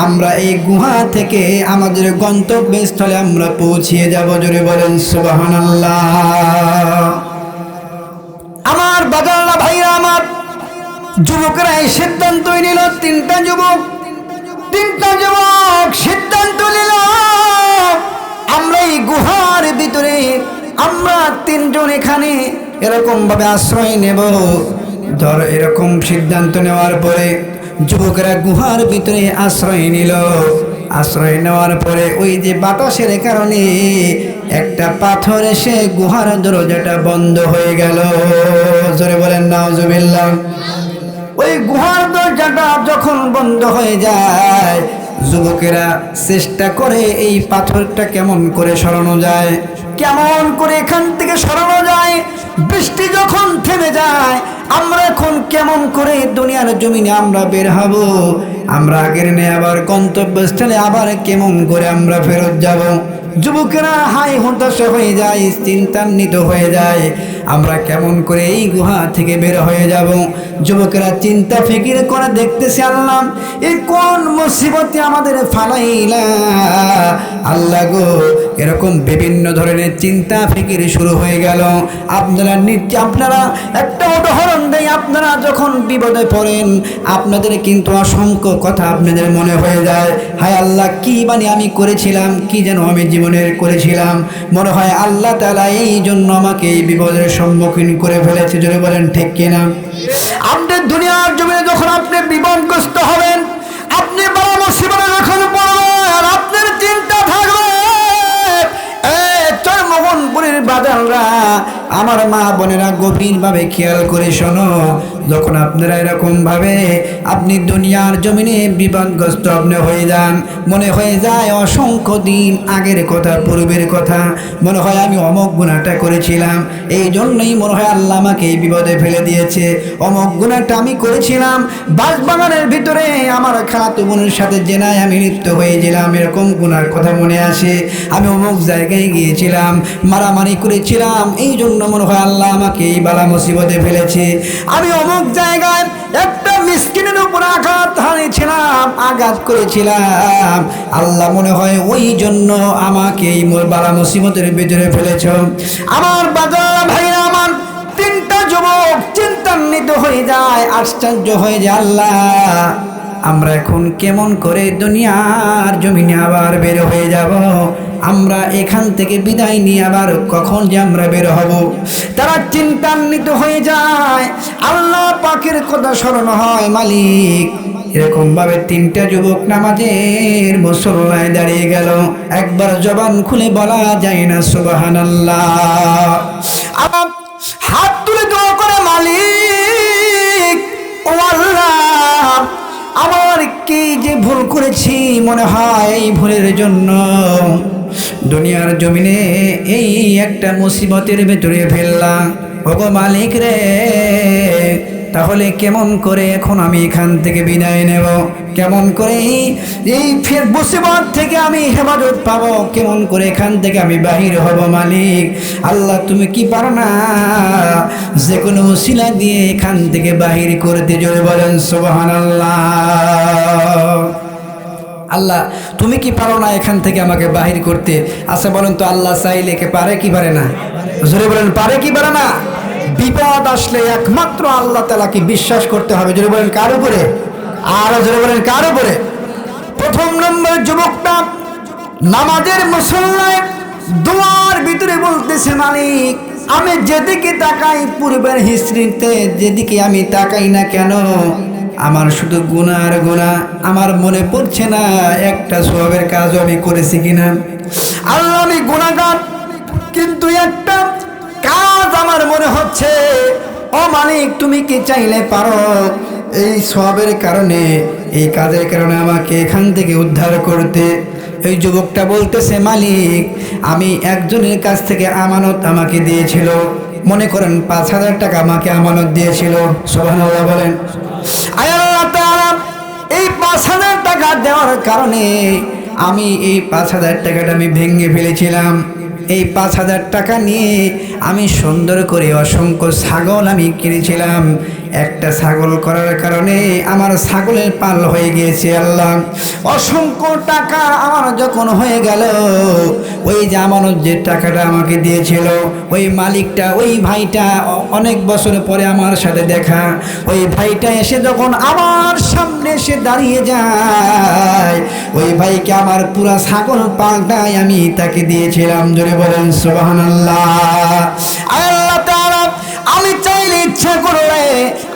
আমরা এই গুহা থেকে আমাদের গন্তব্যস্থলে আমরা পৌঁছিয়ে যাব। জোরে বলেন সুবহানাল্লাহ। আমার বাজাল্লা ভাইরা আমার, যুবকেরা এই সিদ্ধান্ত নিল। তিনটা যুবক সিদ্ধান্ত নিল, আমরা এই গুহার ভিতরে আমরা তিনজন এখানে এরকম ভাবে আশ্রয় নেব। ধর এরকম সিদ্ধান্ত নেওয়ার পরে যুবকেরা গুহার ভিতরে আশ্রয় নিল। আশ্রয় নেওয়ার পরে ওই যে বাতাসের কারণে একটা পাথর এসে গুহার দরজাটা বন্ধ হয়ে গেল। জোরে বলেন নাউজুবিল্লাহ। ওই গুহার দরজাটা যখন বন্ধ হয়ে যায়, যুবকেরা চেষ্টা করে এই পাথরটা কেমন করে সরানো যায়, কেমন করে এখান থেকে সরানো যায়। বৃষ্টি যখন থেমে যায়, আমরা এখন কেমন করে দুনিয়ার জমিনে আমরা বের হব, আমরা আগের নিয়ে আবার গন্তব্যস্থলে আবার কেমন করে আমরা ফেরত যাব। যুবকেরা হাই হতাশা হয়ে যায়, চিন্তান্বিত হয়ে যায়, আমরা কেমন করে এই গুহা থেকে বের হয়ে যাব। যুবকেরা চিন্তা ফিকির করে দেখতেছে, আল্লাহ এই কোন মুসিবতে আমাদের ফালাইলা। আল্লাহ গো, এরকম বিভিন্ন ধরনের চিন্তা ফিকির শুরু হয়ে গেল। আপনারা একটা উদাহরণ দেই, আপনারা যখন বিপদে পড়েন আপনাদের কিন্তু অসংখ্য কথা আপনাদের মনে হয়ে যায়। হায় আল্লাহ, কি মানে আমি করেছিলাম, কি যেন আমি জীবনের করেছিলাম, মনে হয় আল্লাহ তাআলা এই জন্য আমাকে এই বিপদের সম্মুখীন করে ফেলেছে। জোরে বলেন ঠিক কিনা? আপনার দুনিয়ার জমিনে যখন আপনি বিপদগ্রস্ত হবেন, আপনি বড় মুসিবতে যখন পড়বেন, আপনার চিন্তা থাকবে চরমোহনপুরের বাজাররা আমার মা বোনেরা গভীরভাবে খেয়াল করে শোনো, যখন আপনারা এরকম ভাবে আপনি দুনিয়ার জমিনে বিপদগ্রস্ত আপনি হয়ে যান, মনে হয়ে যায় অসংখ্য দিন আগের কথা, পূর্বের কথা, মনে হয় আমি অমুক গুনাহটা করেছিলাম, এই জন্যই মনে হয় আল্লাহ আমাকে এই বিপদে ফেলে দিয়েছে, অমুক গুনাহটা আমি করেছিলাম, বাঁশবাগানের ভিতরে আমার খালাতো বোনের সাথে জেনায় আমি লিপ্ত হয়েছিলাম, এরকম গুনার কথা মনে আসে, আমি অমুক জায়গায় গিয়েছিলাম, মারামারি করেছিলাম, এই জন্য মনে হয় আল্লাহ আমাকে এই বালা মুসিবতে ফেলেছে, আমি অমুক জায়গায় একটা মিসকিনের উপর আঘাত করেছিলাম, আল্লাহ মনে হয় ওই জন্য আমাকে এই বালা মুসিবতের ভিতরে ফেলেছ। আমার বাজার ভাইরা আমার, তিনটা যুবক চিন্তান্বিত হয়ে যায়, আশ্চর্য হয়ে যায়, আল্লাহ আমরা এখন কেমন করে দুনিয়ার জমিনে আবার বের হয়ে যাব, আমরা এখান থেকে বিদায় নিয়ে আবার কখন যে আমরা বের হব। তারা চিন্তান্বিত হয়ে যায়, আল্লাহ পাকের কথা স্মরণ হয়, মালিক এরকম ভাবে তিনটা যুবক নামাজের মুসল্লায় দাঁড়িয়ে গেল, একবার জবান খুলে বলা যায় না সুবহানাল্লাহ। আবার হাত তুলে দোয়া করে, মালিক ও আল্লাহ, আমার কি যে ভুল করেছি, মনে হয় এই ভুলের জন্য দুনিয়ার জমিনে এই একটা মুসিবতের ভেতরে ফেললাম, ওগো মালিক রে, তাহলে কেমন করে এখন আমি এখান থেকে বিদায় নেব, কেমন করে এই ফের মুসিবত থেকে আমি হেফাজত পাবো, কেমন করে এখান থেকে আমি বাহির হব, মালিক আল্লাহ তুমি কি পারো না যে কোনো উসিলা দিয়ে এখান থেকে বাহির করতে, জোরে বলেন সুবহানাল্লাহ। আল্লাহ তুমি কি পারো না এখান থেকে আমাকে বাহির করতে? আচ্ছা বলেন তো, আল্লাহ চাইলে কে পারে কি পারে না? জোরে বলেন, পারে কি পারে না? বিপদ আসলে একমাত্র আল্লাহ তাআলাকে বিশ্বাস করতে হবে, জোরে বলেন কার উপরে? আর জোরে বলেন কার উপরে? প্রথম নম্বর যুবকটা নামাজের মুসল্লায় দোয়ার ভিতরে বলতেছে, মালিক আমি যেদিকে তাকাই, পূর্বের হিস্ট্রিতে যেদিকে আমি তাকাই না কেন, আমার শুধু গুনাহ আর গুনাহ, আমার মনে পড়ছে না একটা সওয়াবের কাজও আমি করেছি কিনা। আল্লাহ আমি গুনাহগার, কিন্তু একটা কাজ আমার মনে হচ্ছে, ও মালিক তুমি কি চাইলে পারো এই সওয়াবের কারণে, এই কাজের কারণে আমাকে এখান থেকে উদ্ধার করতে। এই যুবকটা বলতেছে, মালিক আমি একজনের কাছ থেকে আমানত আমাকে দিয়েছিল, মনে করেন ৫,০০০ টাকা আমাকে আমানত দিয়েছিল, সুবহানাল্লাহ বলেন। আল্লাহ তাআলা এই ৫,০০০ টাকা দেওয়ার কারণে আমি এই ৫,০০০ টাকাটা আমি ভেঙে ফেলেছিলাম, এই ৫,০০০ টাকা নিয়ে আমি সুন্দর করে অসংখ্য ছাগল আমি কিনেছিলাম, একটা ছাগল করার কারণে আমার ছাগলের পাল হয়ে গিয়েছে। আল্লাহ অসংখ্য টাকা আমার যখন হয়ে গেল, ওই যে আমানত যে টাকাটা আমাকে দিয়েছিল ওই মালিকটা, ওই ভাইটা অনেক বছর পরে আমার সাথে দেখা, ওই ভাইটা এসে যখন আমার সামনে এসে দাঁড়িয়ে যায়, ওই ভাইকে আমার পুরা ছাগল পালটাই আমি তাকে দিয়েছিলাম, জোরে বলেন সুবহানাল্লাহ। আল্লাহ তাআলা আমি চাইলে ইচ্ছা করলে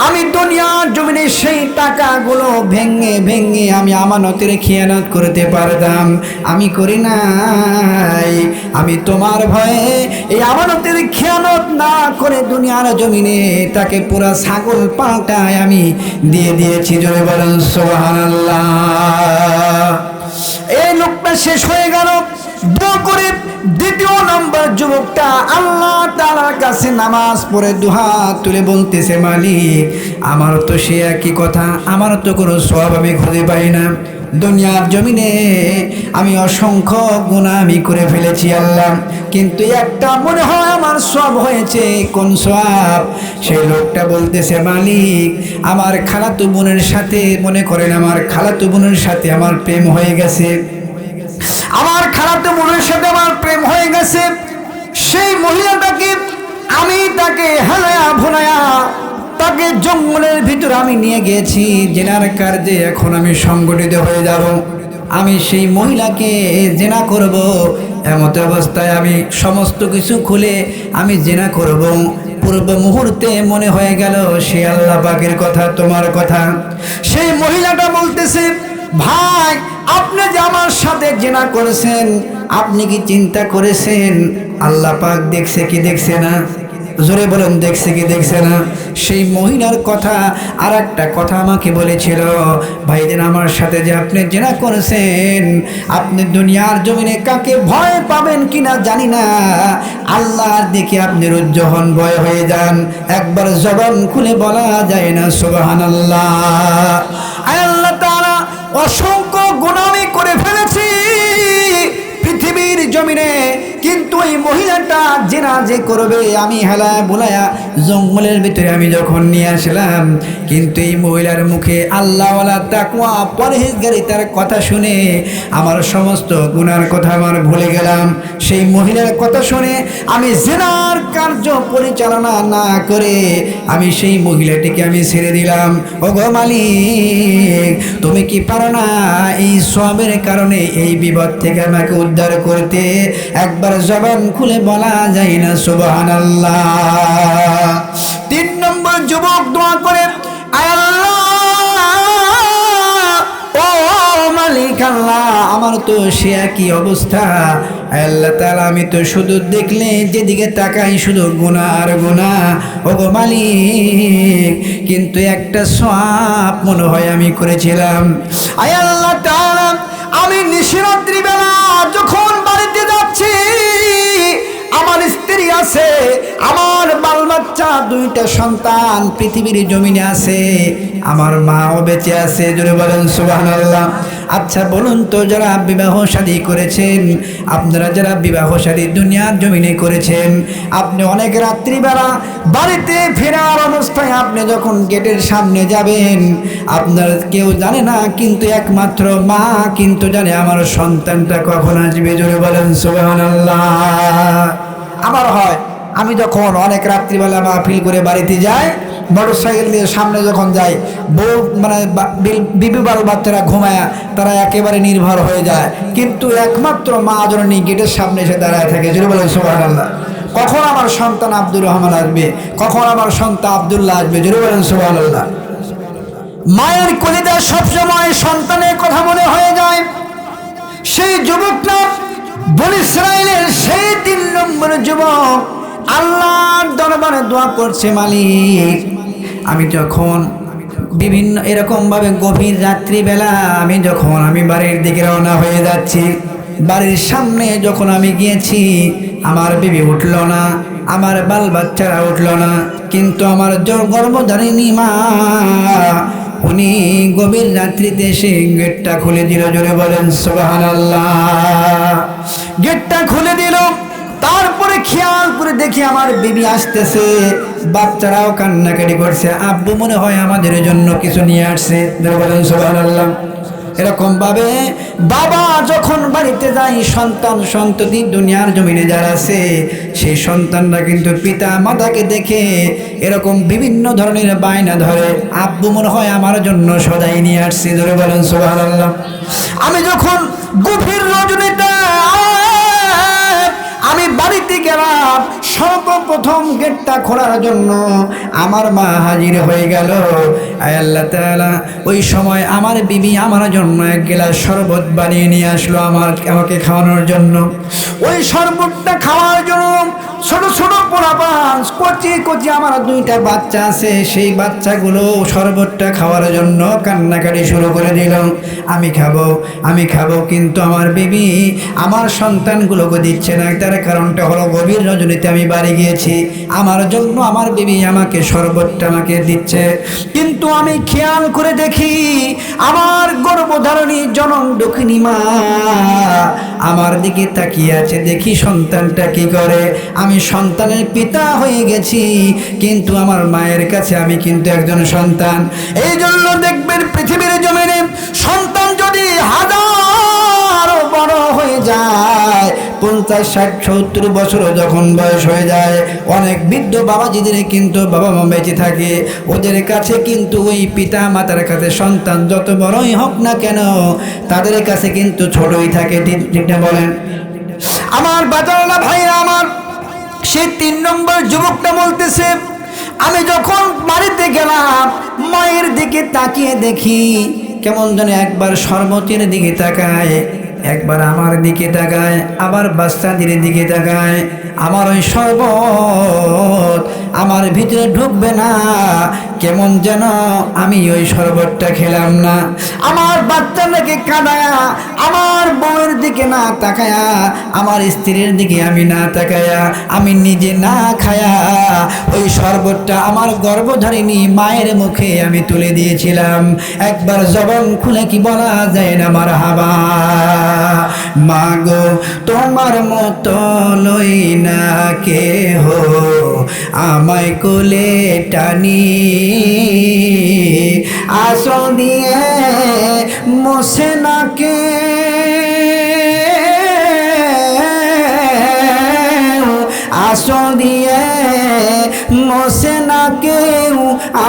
আমি দুনিয়ার জমিনে সেই টাকাগুলো ভেঙে ভেঙে আমি আমানতের খেয়ানত করতে পারতাম, আমি করি নাই। আমি তোমার ভয়ে এই আমানতের খেয়ানত না করে দুনিয়ার জমিনে তাকে পুরা ছাগল পাল্টায় আমি দিয়ে দিয়েছি, জোরে বলেন সুবহানাল্লাহ। এই লোকটা শেষ হয়ে গেল। দোয়া করে দ্বিতীয় নম্বর যুবকটা আল্লাহ তাআলার কাছে নামাজ পড়ে দুহাত তুলে বলতেছে, মালিক আমার তো সে একই কথা, আমার তো কোনো সওয়াব আমি খুঁজে পাই না, দুনিয়ার জমিনে আমি অসংখ্য গুনাহ আমি করে ফেলেছি আল্লাহ, কিন্তু একটা মনে হয় আমার সওয়াব হয়েছে। কোন সওয়াব? সেই লোকটা বলতেছে, মালিক আমার খালাতো বোনের সাথে, মনে করেন আমার খালাতো বোনের সাথে আমার প্রেম হয়ে গেছে, আমার খালাতো বোনের সাথে আমার প্রেম হয়ে গেছে। সেই মহিলাটাকে আমি তাকে হালায়া ভুলায়া তাকে জঙ্গলের ভিতরে আমি নিয়ে গেছি জেনার কার্যে, এখন আমি সংগঠিত হয়ে যাব, আমি সেই মহিলাকে জেনা করব, এমত অবস্থায় আমি সমস্ত কিছু খুলে আমি জেনা করব। পূর্ব মুহূর্তে মনে হয়ে গেল সে আল্লাহ পাকের কথা, তোমার কথা। সেই মহিলাটা বলতেছে, ভাই আপনি যে আমার সাথে জেনা করেছেন, আপনি কি চিন্তা করেছেন আল্লাহ পাক দেখছে কি দেখছে না? জোরে বলেন, দেখছে কি দেখছে না? সেই মহিলার কথা আর একটা কথা আমাকে বলেছিল, ভাইজান আমার সাথে যে আপনি জেনা করেছেন, আপনি দুনিয়ার জমিনে কাকে ভয় পাবেন কিনা জানি না, আল্লাহর দিকে আপনি রুজ্জ হন, ভয় হয়ে যান, একবার জবান খুলে বলা যায় না সুবহানাল্লাহ। আল্লাহ তাআলা অসংখ্য গুনাহ আমি করে ফেলেছি পৃথিবীর জমিনে, কিন্তু এই মহিলাটা জেনা যে করবে আমি হেলা বুলায়া জঙ্গলের ভিতরে আমি যখন নিয়ে আসলাম, কিন্তু এই মহিলার মুখে আল্লাহওয়ালা তাকওয়া পরহেজগারিতার কথা শুনে আমার সমস্ত গুনার কথা আমার ভুলে গেলাম। সেই মহিলার কথা শুনে আমি জেনার কার্য পরিচালনা না করে আমি সেই মহিলাটিকে আমি ছেড়ে দিলাম। ওগো মালিক, তুমি কি পারো না এই সওয়াবের কারণে এই বিপদ থেকে আমাকে উদ্ধার করতে? একবার জবান খুলে বলা যায় না সুবহানাল্লাহ। 3 নম্বর যুবক দোয়া করে, আয় আল্লাহ, ও মালিক আল্লাহ, আমার তো সে একই অবস্থা। আল্লাহ তাআলা আমি তো শুধু দেখলে যেদিকে তাকাই শুধু গুনাহ আর গুনাহ। ওগো মালিক, কিন্তু একটা সওয়াব মনে হয় আমি করেছিলাম। আয় আল্লাহ তাআলা, আমি নিশিরাত্রি বেলা যখন বাড়িতে যাচ্ছি, আমার স্ত্রী আছে, আমার বাল বাচ্চা 2টা সন্তান পৃথিবীর জমিনে আছে, আমার মাও বেঁচে আছে, জোরে বলেন সুবহানাল্লাহ। আচ্ছা বলুন তো, যারা বিবাহ শাদী করেছেন, আপনারা যারা বিবাহ শাদী দুনিয়ার জমিনে করেছেন, আপনি অনেক রাত্রিবেলা বাড়িতে ফেরার অবস্থায় আপনি যখন গেটের সামনে যাবেন, আপনার কেউ জানে না, কিন্তু একমাত্র মা কিন্তু জানে আমার সন্তানটা কখন আসবে, জোরে বলেন সুবহানাল্লাহ। আমার হয়, আমি যখন অনেক রাত্রিবেলা মাহফিল করে বাড়িতে যাই, মোটরসাইকেল দিয়ে সামনে যখন যাই, বউ মানে বিবি বাল বাচ্চারা ঘুমায়, তারা একেবারে নির্ভর হয়ে যায়, কিন্তু একমাত্র মা জননী গেটের সামনে এসে দাঁড়ায় থাকে, জোরে বলেন সুবহানাল্লাহ। কখন আমার সন্তান আব্দুর রহমান আসবে, কখন আমার সন্তান আব্দুল্লাহ আসবে, জোরে বলেন সুবহানাল্লাহ। মায়ের কলিজা সবসময় সন্তানের কথা মনে হয়ে যায়। সেই যুবকটা বনী ইসরাইলের সেই 3 নম্বর যুবক আল্লাহর দরবারে দোয়া করছে, মালিক, আমি যখন বিভিন্ন এরকমভাবে গভীর রাত্রিবেলা আমি বাড়ির দিকে রওনা হয়ে যাচ্ছি, বাড়ির সামনে যখন আমি গিয়েছি, আমার বিবি উঠল না, আমার বাল বাচ্চারা উঠল না, কিন্তু আমার গর্ভধারিণী মা উনি গভীর রাত্রিতে এসে গেটটা খুলে দিল, জোরে বলেন সুবহানাল্লাহ। গেটটা খুলে দিল, তারপরে খেয়াল করে দেখি আমার বিবি আসতেছে, বাচ্চারাও কান্নাকাটি করছে, আব্বু মনে হয় আমাদের জন্য কিছু নিয়ে আসছে, জোরে বলেন সুবহানাল্লাহ। এরকম ভাবে বাবা যখন বাড়িতে যায়, সন্তান সন্ততি দুনিয়ার জমিনে যারা আছে, সেই সন্তানরা কিন্তু পিতা মাতাকে দেখে এরকম বিভিন্ন ধরনের বায়না ধরে, আব্বু মনে হয় আমার জন্য সদাই নিয়ে আসছে, ধরে বলেন সুবহানাল্লাহ। আমি যখন গভীর রজনীতে আমি বাড়িতে গেলাম, সর্বপ্রথম গেটটা খোলার জন্য আমার মা হাজির হয়ে গেল। আল্লাহ তাআলা ওই সময় আমার বিবি আমার জন্য 1 গ্লাস শরবত বানিয়ে নিয়ে আসলো আমাকে খাওয়ানোর জন্য। ওই শরবতটা খাওয়ার জন্য ছোট ছোট পোলাপান কচি আমার 2টা বাচ্চা আছে, সেই বাচ্চাগুলো শরবতটা খাওয়ার জন্য কান্নাকাটি শুরু করে দিল, আমি খাবো, কিন্তু আমার বিবি আমার সন্তানগুলোকে দিচ্ছে না। তার কারণটা হলো গভীর রজনীতে আমি বাড়ি গিয়েছি, আমার জন্য আমার বিবি আমাকে শরবতটা আমাকে দিচ্ছে, কিন্তু আমি খেয়াল করে দেখি আমার গর্ভধারণী জনম দক্ষিণী মা আমার দিকে তাকিয়ে আছে, দেখি সন্তানটা কি করে। আমি সন্তানের পিতা হয়ে গেছি, কিন্তু আমার মায়ের কাছে আমি কিন্তু একজন সন্তান। এই জন্য দেখবেন পৃথিবীর জমিনে সন্তান যদি হাজার বড় হয়ে যায়, 50, 60, 70 বছর যখন বয়স হয়ে যায়, অনেক বৃদ্ধ বাবাজিদের কিন্তু বাবা মা বেঁচে থাকে, ওদের কাছে কিন্তু ওই পিতা মাতার কাছে সন্তান যত বড়ই হোক না কেন, তাদের কাছে কিন্তু ছোটই থাকে, ঠিক না বলেন? আমার বাজারওয়ালা ভাইরা আমার, সেই 3 নম্বর যুবকটা বলতেছে, আমি যখন বাড়িতে গেলাম, মায়ের দিকে তাকিয়ে দেখি কেমন যেন একবার শরবতের দিকে তাকায়, একবার আমার দিকে তাকায়, আবার বাচ্চাদের দিকে তাকায়। আমার ওই শরবত আমার ভিতরে ঢুকবে না, কেমন যেন আমি ওই শরবতটা খেলাম না। আমার বাচ্চাটাকে কাঁদায়া, আমার বউয়ের দিকে না তাকায়া, আমার স্ত্রীর দিকে আমি না তাকায়া, আমি নিজে না খায়া ওই শরবতটা আমার গর্ভধারিণী মায়ের মুখে আমি তুলে দিয়েছিলাম। একবার জবান খুলে কি বলা যায় না মারহাবা? মাগো তোমার মতো লই না কেহ আমায় কোলে টানি, আসল দিয়ে মোছে না কে আসল দিয়ে মোছে না কেউ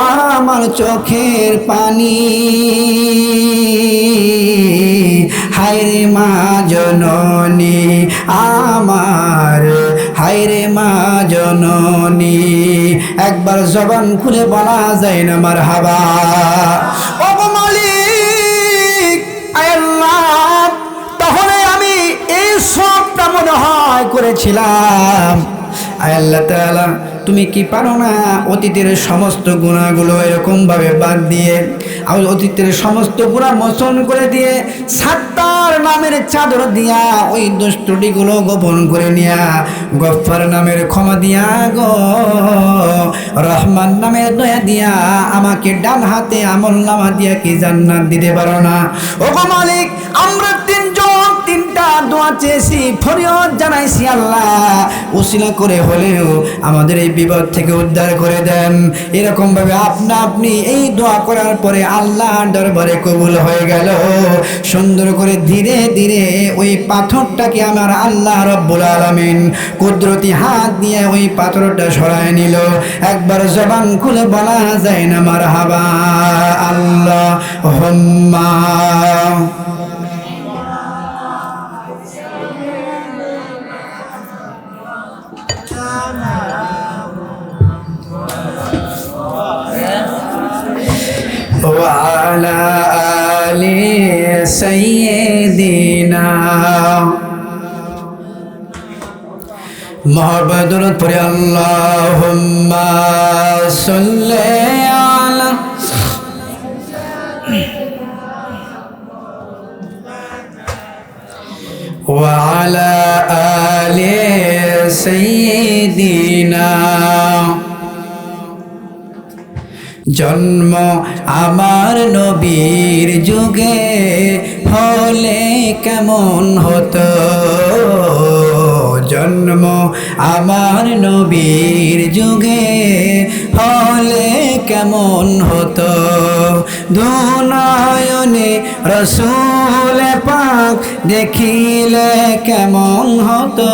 আমার চোখের পানি। হায়রে মা জননী আমার, হায়রে মা জননী। একবার জবান খুলে বলা যায় না মারহাবা? ও মালিক, আয় আল্লাহ, তাহলে আমি এই সবটা মনে হয় করেছিলাম। আয় আল্লাহ তাআলা, তুমি কি পারো না অতীতের সমস্ত গুনাহগুলো এরকম ভাবে বাদ দিয়ে, আর অতীতের সমস্ত গুনাহ মোচন করে দিয়ে, সাত্তার নামের চাদর দিয়া ওই দোষ ত্রুটিগুলো গোপন করে নিয়া, গফফার নামের ক্ষমা দিয়া গো, রহমান নামের দয়া দিয়া আমাকে ডান হাতে আমলনামা দিয়া কি জান্নাত দিতে পারো না? ও গো মালিক, আমরা তিনজন তিনটা দোয়া চেয়েছি, ফরিয়াদ জানাইছি, আল্লাহ উসিলা করে হলেও আমাদের এই বিপদ থেকে উদ্ধার করে দেন। এরকম ভাবে আপনি এই দোয়া করার পরে আল্লাহর দরবারে কবুল হয়ে গেল। সুন্দর করে ধীরে ধীরে ওই পাথরটাকে আমার আল্লাহ রব্বুল আলামিন কুদরতি হাত দিয়ে ওই পাথরটা সরায় নিল। একবার জবান খুলে বলা যায় না মারহাবা? আল্লাহুম্মা وعلى آل سيدنا محمد رسول اللهم صل على وعلى آل سيدنا। জন্ম আমার নবীর যুগে হলে কেমন হতো, জন্ম আমার নবীর যুগে হলে কেমন হতো, দুনয়নে রসূল পাক দেখিলে কেমন হতো,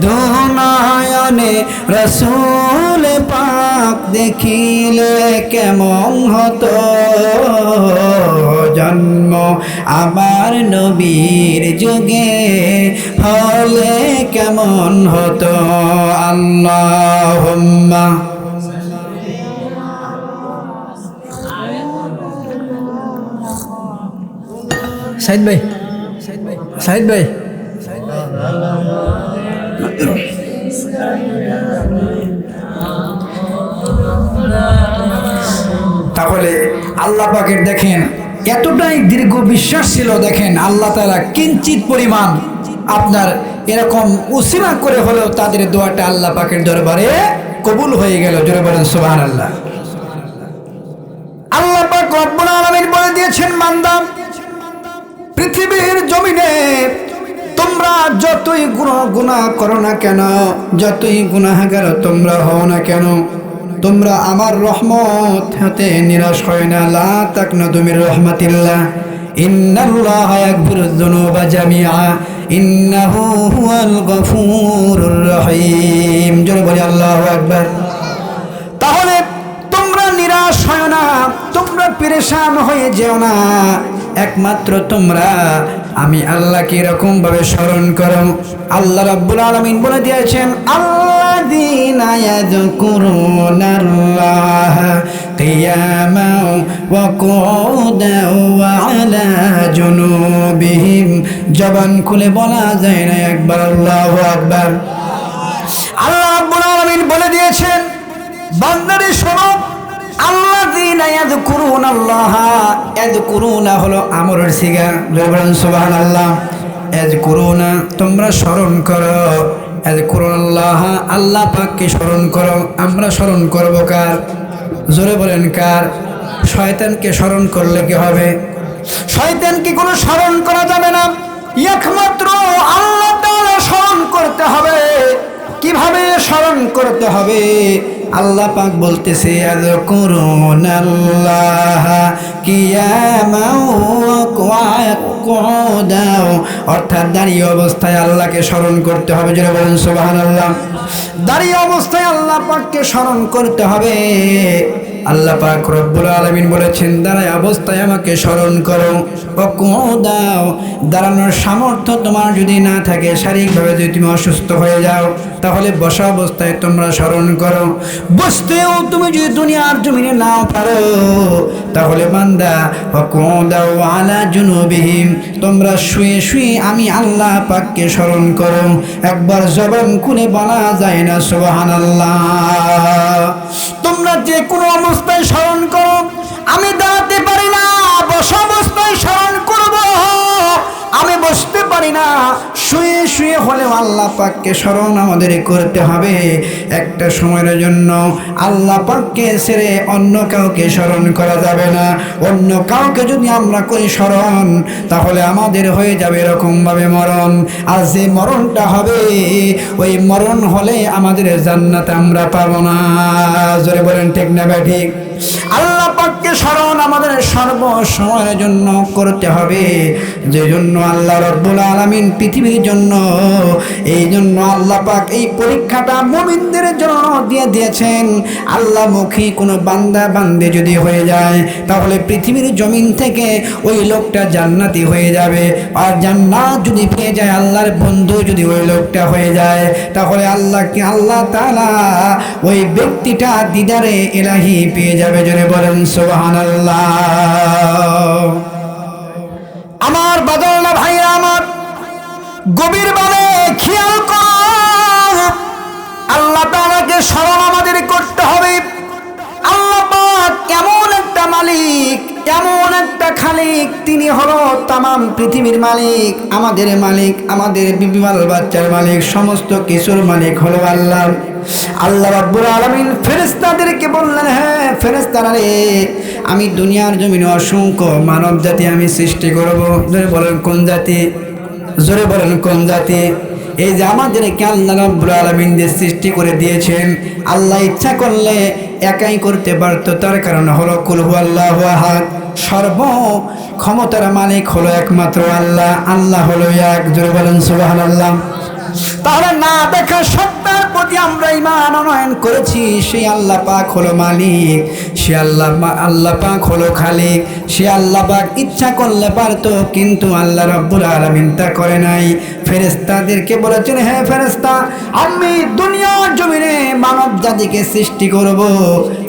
দুনয়নে রসূল পাক দেখিলে কেমন হতো, জন্ম আমার নবীর যুগে হলে কেমন হতো। আল্লাহুম্মা সাইদ ভাই, সাইদ ভাই, তাহলে আল্লাহ পাকের দেখেন এতটাই দীর্ঘ বিশ্বাস ছিল। দেখেন আল্লাহ তাআলা কিঞ্চিত পরিমাণ আপনার এরকম উসিলা করে হলেও তাদের দোয়াটা আল্লাহ পাকের দরবারে কবুল হয়ে গেল। জোরে বলেন সুবহানাল্লাহ। আল্লাহ পাক রব্বুল আলামিন বলে দিয়েছেন, বান্দা পৃথিবীর জমিনে তোমরা যতই গুনাহ করো না কেন, যতই গুনাহগার তোমরা হও না কেন, তোমরা আমার রহমত হতে নিরাশ হয় না। লা তাকনাতু মির রাহমাতিল্লাহ, ইন্নাল্লাহা ইয়াগফিরুয যুনুবা জামিআ, ইন্নাহু হুয়াল গফুরুর রহিম। জোরে বলি আল্লাহু আকবার। তাহলে তোমরা নিরাশ হয় না, তোমরা পেরেশান হয়ে যেও না, একমাত্র তোমরা আমি আল্লাহকে এরকম ভাবে স্মরণ করো। আল্লাহ রাব্বুল আলামিন বলে দিয়েছেন, আল্লাযীনা ইয়াযকুরুনাল্লাহা قياما وقعودا وعلى جنوبهم জবান খুলে বলা যায় না একবার আল্লাহু আকবার। আল্লাহ রাব্বুল আলামিন বলে দিয়েছেন বান্দারে শোনো আল্লাযীনা ইয়াযকুরুনাল্লাহা ইয়াযকুরুনা হলো আমরের সিগা বলেন সুবহানাল্লাহ। ইয়াযকুরুনা তোমরা স্মরণ করো, ইয়াযকুরুনাল্লাহ আল্লাহ পাককে স্মরণ করো। আমরা স্মরণ করব কার? জোরে বলেন কার? শয়তানকে স্মরণ করলে কি হবে? শয়তানকে কোনো স্মরণ করা যাবে না, একমাত্র আল্লাহ তাআলা স্মরণ করতে হবে। কিভাবে স্মরণ করতে হবে? আল্লাহ পাক বলতেছে আযকুরুনাল্লাহা কিয়ামান ওয়া কুউদাও, অর্থাৎ দাঁড়িয়ে অবস্থায় আল্লাহকে স্মরণ করতে হবে। যারা বলেন সুবহানাল্লাহ। দাঁড়িয়ে অবস্থায় আল্লাহ পাককে স্মরণ করতে হবে। আল্লাহ পাক রব্বুল আলামিন বলেছেন দাঁড়ায় অবস্থায় আমাকে স্মরণ করো। কুউদাও দাঁড়ানোর সামর্থ্য তোমার যদি না থাকে, শারীরিকভাবে যদি তুমি অসুস্থ হয়ে যাও, তাহলে বসা অবস্থায় তোমরা স্মরণ করো। বসতেও তুমি যদি দুনিয়ার জমিনে নাও পারো, তাহলে বান্দা কুউদাও আলা জুনুবিহিম তোমরা শুয়ে শুয়ে আমি আল্লাহ পাককে স্মরণ করো। একবার জবান খুলে বলা যায় না সুবহানাল্লাহ। তোমরা যে কোনো অবস্থায় স্মরণ করো। আমি দাঁড়াতে পারি না, বসা অবস্থায় স্মরণ করব। আমি বসতে পারি না, শুয়ে শুয়ে হলেও আল্লাহ পাককে স্মরণ আমাদের করতে হবে। একটা সময়ের জন্য আল্লাহ পাককে ছেড়ে অন্য কাউকে স্মরণ করা যাবে না। অন্য কাউকে যদি আমরা করি স্মরণ, তাহলে আমাদের হয়ে যাবে এরকমভাবে মরণ। আর যে মরণটা হবে, ওই মরণ হলে আমাদের জান্নাত আমরা পাবো না। জোরে বলেন ঠিক না ঠিক? আল্লাহ পাককে স্মরণ আমাদের সর্বসময়ের জন্য করতে হবে। যে জন্য আল্লাহ রাব্বুল আলামিন পৃথিবীর জন্য, এই জন্য আল্লাহ পাক এই পরীক্ষাটা মুমিনদের জন্য দিয়ে দিয়েছেন। আল্লাহমুখী কোনো বান্দা বান্দে যদি হয়ে যায়, তাহলে পৃথিবীর জমিন থেকে ওই লোকটা জান্নাতি হয়ে যাবে। আর জান্নাত যদি পেয়ে যায়, আল্লাহর বন্ধু যদি ওই লোকটা হয়ে যায়, তাহলে আল্লাহ তাআলা ওই ব্যক্তিটা দিদারে ইলাহি পেয়ে যাবে। জোরে বলেন সুবহানাল্লাহ। আমার বাদলনা ভাইরা আমার, গভীরভাবে খেয়াল করো, আল্লাহ তাআলাকে স্মরণ আমাদের করতে হবে। আল্লাহ পাক এমন একটা মালিক, এমন একটা খালিক, তিনি হলো তামাম পৃথিবীর মালিক, আমাদের মালিক, আমাদের বিবিমাল বাচ্চার মালিক, সমস্ত কিছুর মালিক হলো আল্লাহ। আল্লাহ রাব্বুল আলামিন ফেরেশতাদেরকে বললেন, হ্যাঁ ফেরেশতারা রে, আমি দুনিয়ার জমিনে অসংখ্য মানব জাতি আমি সৃষ্টি করব। জোরে বলেন কোন জাতি? জোরে বলেন কোন জাতি? এই যে আমাদেরকে আল্লাহ রাব্বুল আলামিন যে সৃষ্টি করে দিয়েছেন, আল্লাহ ইচ্ছা করলে একাই করতে পারত। তার কারণ হলো কুল হুয়াল্লাহু আহাদ, সর্ব ক্ষমতার মালিক হলো একমাত্র আল্লাহ। আল্লাহ হলো এক। জোরে বলেন সুবহানাল্লাহ। তাহলে না দেখা সত্তার প্রতি আমরা ঈমান আনয়ন করেছি, সেই আল্লাহ পাক হলো মালিক, সে আল্লাহ পাক হলো খালিক। সে আল্লাহ পাক ইচ্ছা করলে পারতো, কিন্তু আল্লাহ রাব্বুল আলামিন তা করে নাই। ফেরেশতাদেরকে বলেছেন, হ্যাঁ ফেরেশতা, আমি দুনিয়ার জমিনে মানব জাতিকে সৃষ্টি করব।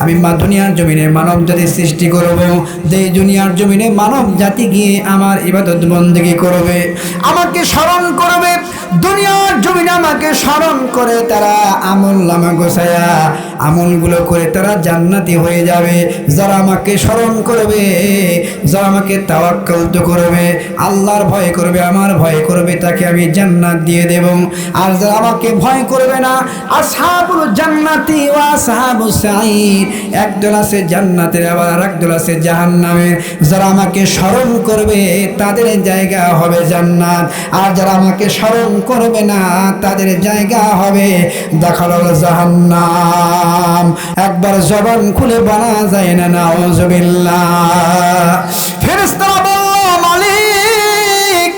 আমি দুনিয়ার জমিনে মানব জাতি সৃষ্টি করব। যে দুনিয়ার জমিনে মানব জাতি গিয়ে আমার ইবাদত বন্দেগী করবে, আমাকে স্মরণ করবে, দুনিয়ার জমিনে আমাকে স্মরণ করে তারা আমল নামা গোছায়া আমলগুলো করে তারা জান্নাতি হয়ে যাবে। যারা আমাকে স্মরণ করবে, যারা আমাকে তাওয়াক্কুল করবে, আল্লাহর ভয় করবে, আমার ভয় করবে, তাকে আমি জান্নাত দিয়ে দেব। আর যারা আমাকে ভয় করবে না, আসহাবুল জান্নাতি ওয়া আসহাবুস সাঈর, একদল আছে জান্নাতের, আবার আরেকদল আছে জাহান্নামের। যারা আমাকে স্মরণ করবে তাদের জায়গা হবে জান্নাত, আর যারা আমাকে স্মরণ করবে না তাদের জায়গা হবে দাখালাল জাহান্নাম। একবার জবান খুলে বলা যায় না নাউযুবিল্লাহ। ফেরেশতারা বলল, মালিক,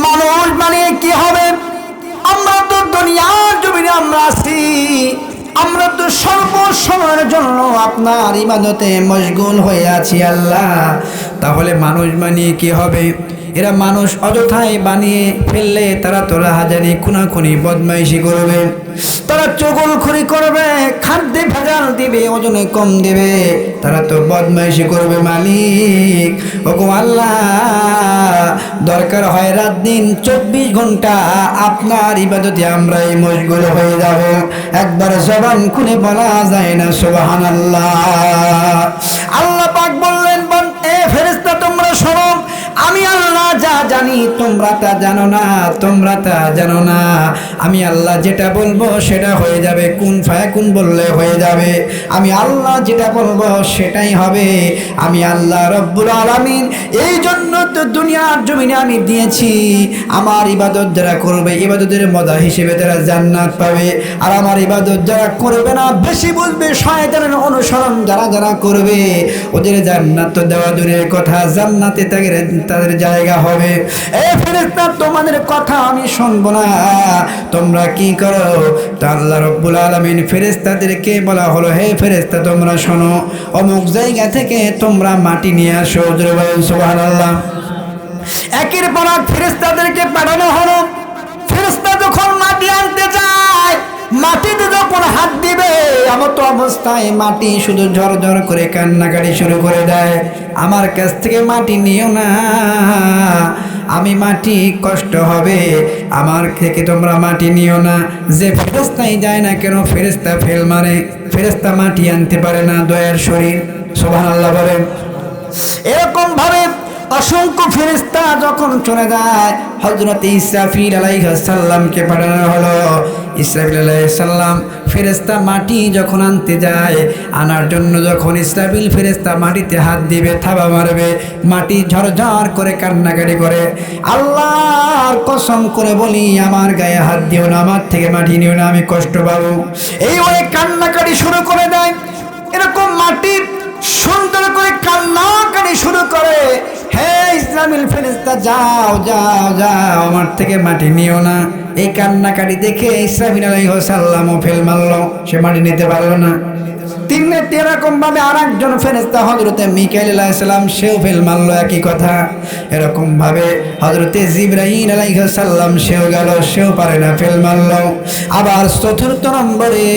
মানুষ মানে কি হবে? আমরা তো দুনিয়ার জমিনে আমরা আছি, আমরা তো সর্বসময়ের জন্য আপনার ইবাদতে মশগুল হয়ে আছি আল্লাহ। তাহলে মানুষ মানে কি হবে? এরা মানুষ অযথায় বানিয়ে ফেললে তারা তো রাহাজানি খুনাখুনি বদমাইশি করবে, তারা চগলখড়ি করবে, খাদ্যে ভেজাল দিবে, ওজনে কম দেবে, তারা তো বদমাইশি করবে। মালিক ওগো আল্লাহ, দরকার হয় রাত দিন 24 ঘন্টা আপনার ইবাদতে আমরা এই মশগুল হয়ে যাব, একবার জবান খুলে বলা যায় না সুবহানাল্লাহ। আল্লাহ পাক বললেন, এ ফেরেশতা তোমরা শোনো, আমি আল্লাহ যা জানি তোমরা তা জানো না, তোমরা তা জানো না। আমি আল্লাহ যেটা বলবো সেটা হয়ে যাবে, কুন ফায়াকুন বললে হয়ে যাবে। আমি আল্লাহ যেটা বলবো সেটাই হবে। আমি আল্লাহ রব্বুল আলামিন এই জন্য তো দুনিয়ার জমিনে আমি দিয়েছি, আমার ইবাদত যারা করবে ইবাদতের মজা হিসেবে তারা জান্নাত পাবে, আর আমার ইবাদত যারা করবে না, বেশি বুঝবে, শয়তানের অনুসরণ যারা যারা করবে, ওদের জান্নাত তো দেওয়া দূরের কথা, জান্নাতে তাদের জায়গা হবে। এই ফেরেশতা তোমাদের কথা আমি শুনবো না, তোমরা কি করো? তা আল্লাহ রব্বুল আলামিন ফেরেশতাদেরকে বলা হলো, হে ফেরেশতা তোমরা শোনো, অমুক জায়গা থেকে তোমরা মাটি নিয়ে আসো। জোরে বলেন সুবহানাল্লাহ। একের পর এক ফেরেশতাদেরকে পাঠানো হলো। ফেরেশতা যখন মাটি আনতে যায়, মাটিতে যখন হাত দিবে, এমন তো অবস্থায় মাটি শুধু ঝরঝর করে কান্নাকাটি শুরু করে দেয়, আমার কাছ থেকে মাটি নিও না, আমি মাটি কষ্ট হবে, আমার থেকে তোমরা মাটি নিও না। যে ফেরেশতাই যায় না কেন, ফেরেশতা ফেল মারে, ফেরেশতা মাটি আনতে পারে না, দয়ার শরীর। সুবহানাল্লাহ বলেন। এরকম ভাবে অসংখ্য ফেরেশতা যখন চলে যায়, হযরত ইসরাফিল আলাইহিস সালামকে পাঠানো হলো। ইসরাফিল আলাইহিস সালাম ফেরেশতা মাটি যখন আনতে যায়, আনার জন্য যখন ইসরাফিল ফেরেশতা মাটিতে হাত দিবে, থাবা মারবে, মাটি ঝরঝর করে কান্নাকাটি করে। আল্লাহর কসম করে বলি, আমার গায়ে হাত দিও না, আমার থেকে মাটি নিও না, আমি কষ্ট পাবো। এই ওই কান্নাকাটি শুরু করে দেয়। এরকম মাটি সুন্দর করে কান্নাকাটি শুরু করে, হে ইসরাফিল ফেরেশতা যাও যাও যাও, আমার থেকে মাটি নিও না। এই কান্নাকাটি দেখে ইসরাফিল আলাইহিস সালামও ফেল মারলো, সে মাটি নিতে পারলো না। এরকম ভাবে আর একজন ফেরেশতা হযরতে মিকাইল আলাইহিস সালাম, সেও ফেল মারলো, একই কথা। এরকম ভাবে হযরতে জিবরাইল আলাইহিস সালাম সেও গেল, সেও পারে না, ফেল মারলো। আবার চতুর্থ নম্বরে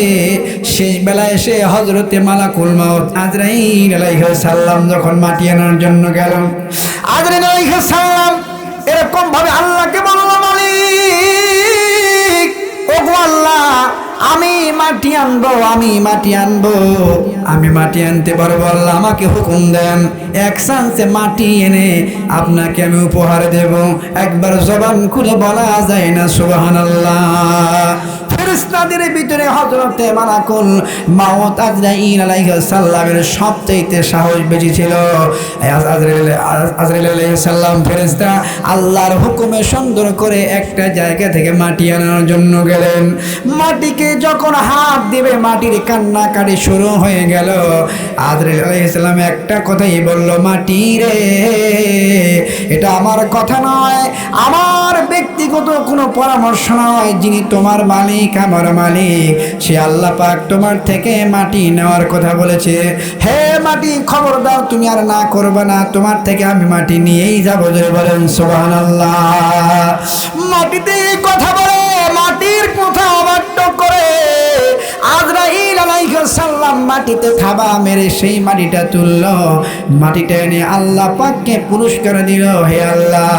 শেষ বেলায় এসে হযরতে মালাকুল মাউত আজরাইল আলাইহিস সালাম যখন মাটি আনার জন্য গেল, আজরাইল আলাইহিস সালাম এরকম ভাবে আল্লাহকে বলল, মালিক ওগো আল্লাহ, আমি মাটি আনবো, আমি মাটি আনবো, আমি মাটি আনতে পারবো, আল্লাহ আমাকে হুকুম দেন, এক চান্সে মাটি এনে আপনাকে আমি উপহার দেব। একবার জবান খুলে বলা যায় না সুবহানাল্লাহ। ফেরেশতাদের ভিতরে হযরতে মালাকুল মাউত আজরাইল আলাইহিস সালামের সবচেয়ে সাহস বেশি ছিল। আজরাইল আলাইহিস সালাম ফেরেশতা আল্লাহর হুকুমে সুন্দর করে একটা জায়গা থেকে মাটি আনার জন্য গেলেন। মাটিকে যখন হাত দিবে, মাটির কান্নাকাটি শুরু হয়ে গেল। আজরাইল আলাইহিস সালাম একটা কথাই বলল, মাটি রে, এটা আমার কথা নয়, আমার ব্যক্তিগত কোনো পরামর্শ নয়, যিনি তোমার মালিক, আমার মালিক, সে আল্লাহ পাক তোমার থেকে মাটি নেওয়ার কথা বলেছে। হে মাটি, খবর দাও, তুমি আর না করবে না, তোমার থেকে আমি মাটি নিয়েই যাবো। জোরে বলেন সুবহানাল্লাহ। মাটিতে এই কথা বলে, মাটির কথা অবাধ্য করে আজরাইল আলাইহিস সালাম মাটিতে থাবা মেরে সেই মাটিটা তুলল, মাটিটা এনে আল্লাহ পাককে পুরস্কার দিল। হে আল্লাহ,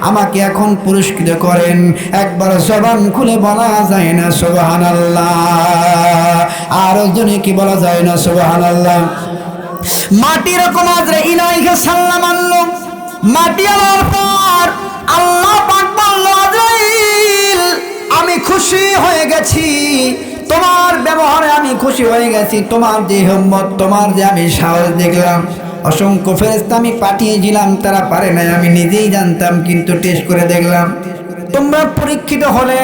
আমাকে এখন পুরস্কৃত করেন। একবার জবান খুলে বলা যায় না সুবহানাল্লাহ, আর জনে কি বলা যায় না সুবহানাল্লাহ। মাটি এরকম আজরাইল আলাইহিস সালাম আনলো, মাটি আনার পর আল্লাহ পাক বলল, আজরাইল আমি খুশি হয়ে গেছি, তোমার ব্যবহারে আমি খুশি হয়ে গেছি, তোমার যে হিম্মত, তোমার যে আমি সাহস দেখলাম। অসংখ্য ফেরেশতা আমি পাঠিয়েছিলাম, তারা পারে নাই, আমি নিজেই জানতাম, কিন্তু টেস্ট করে দেখলাম তোমরা পরীক্ষিত হলে,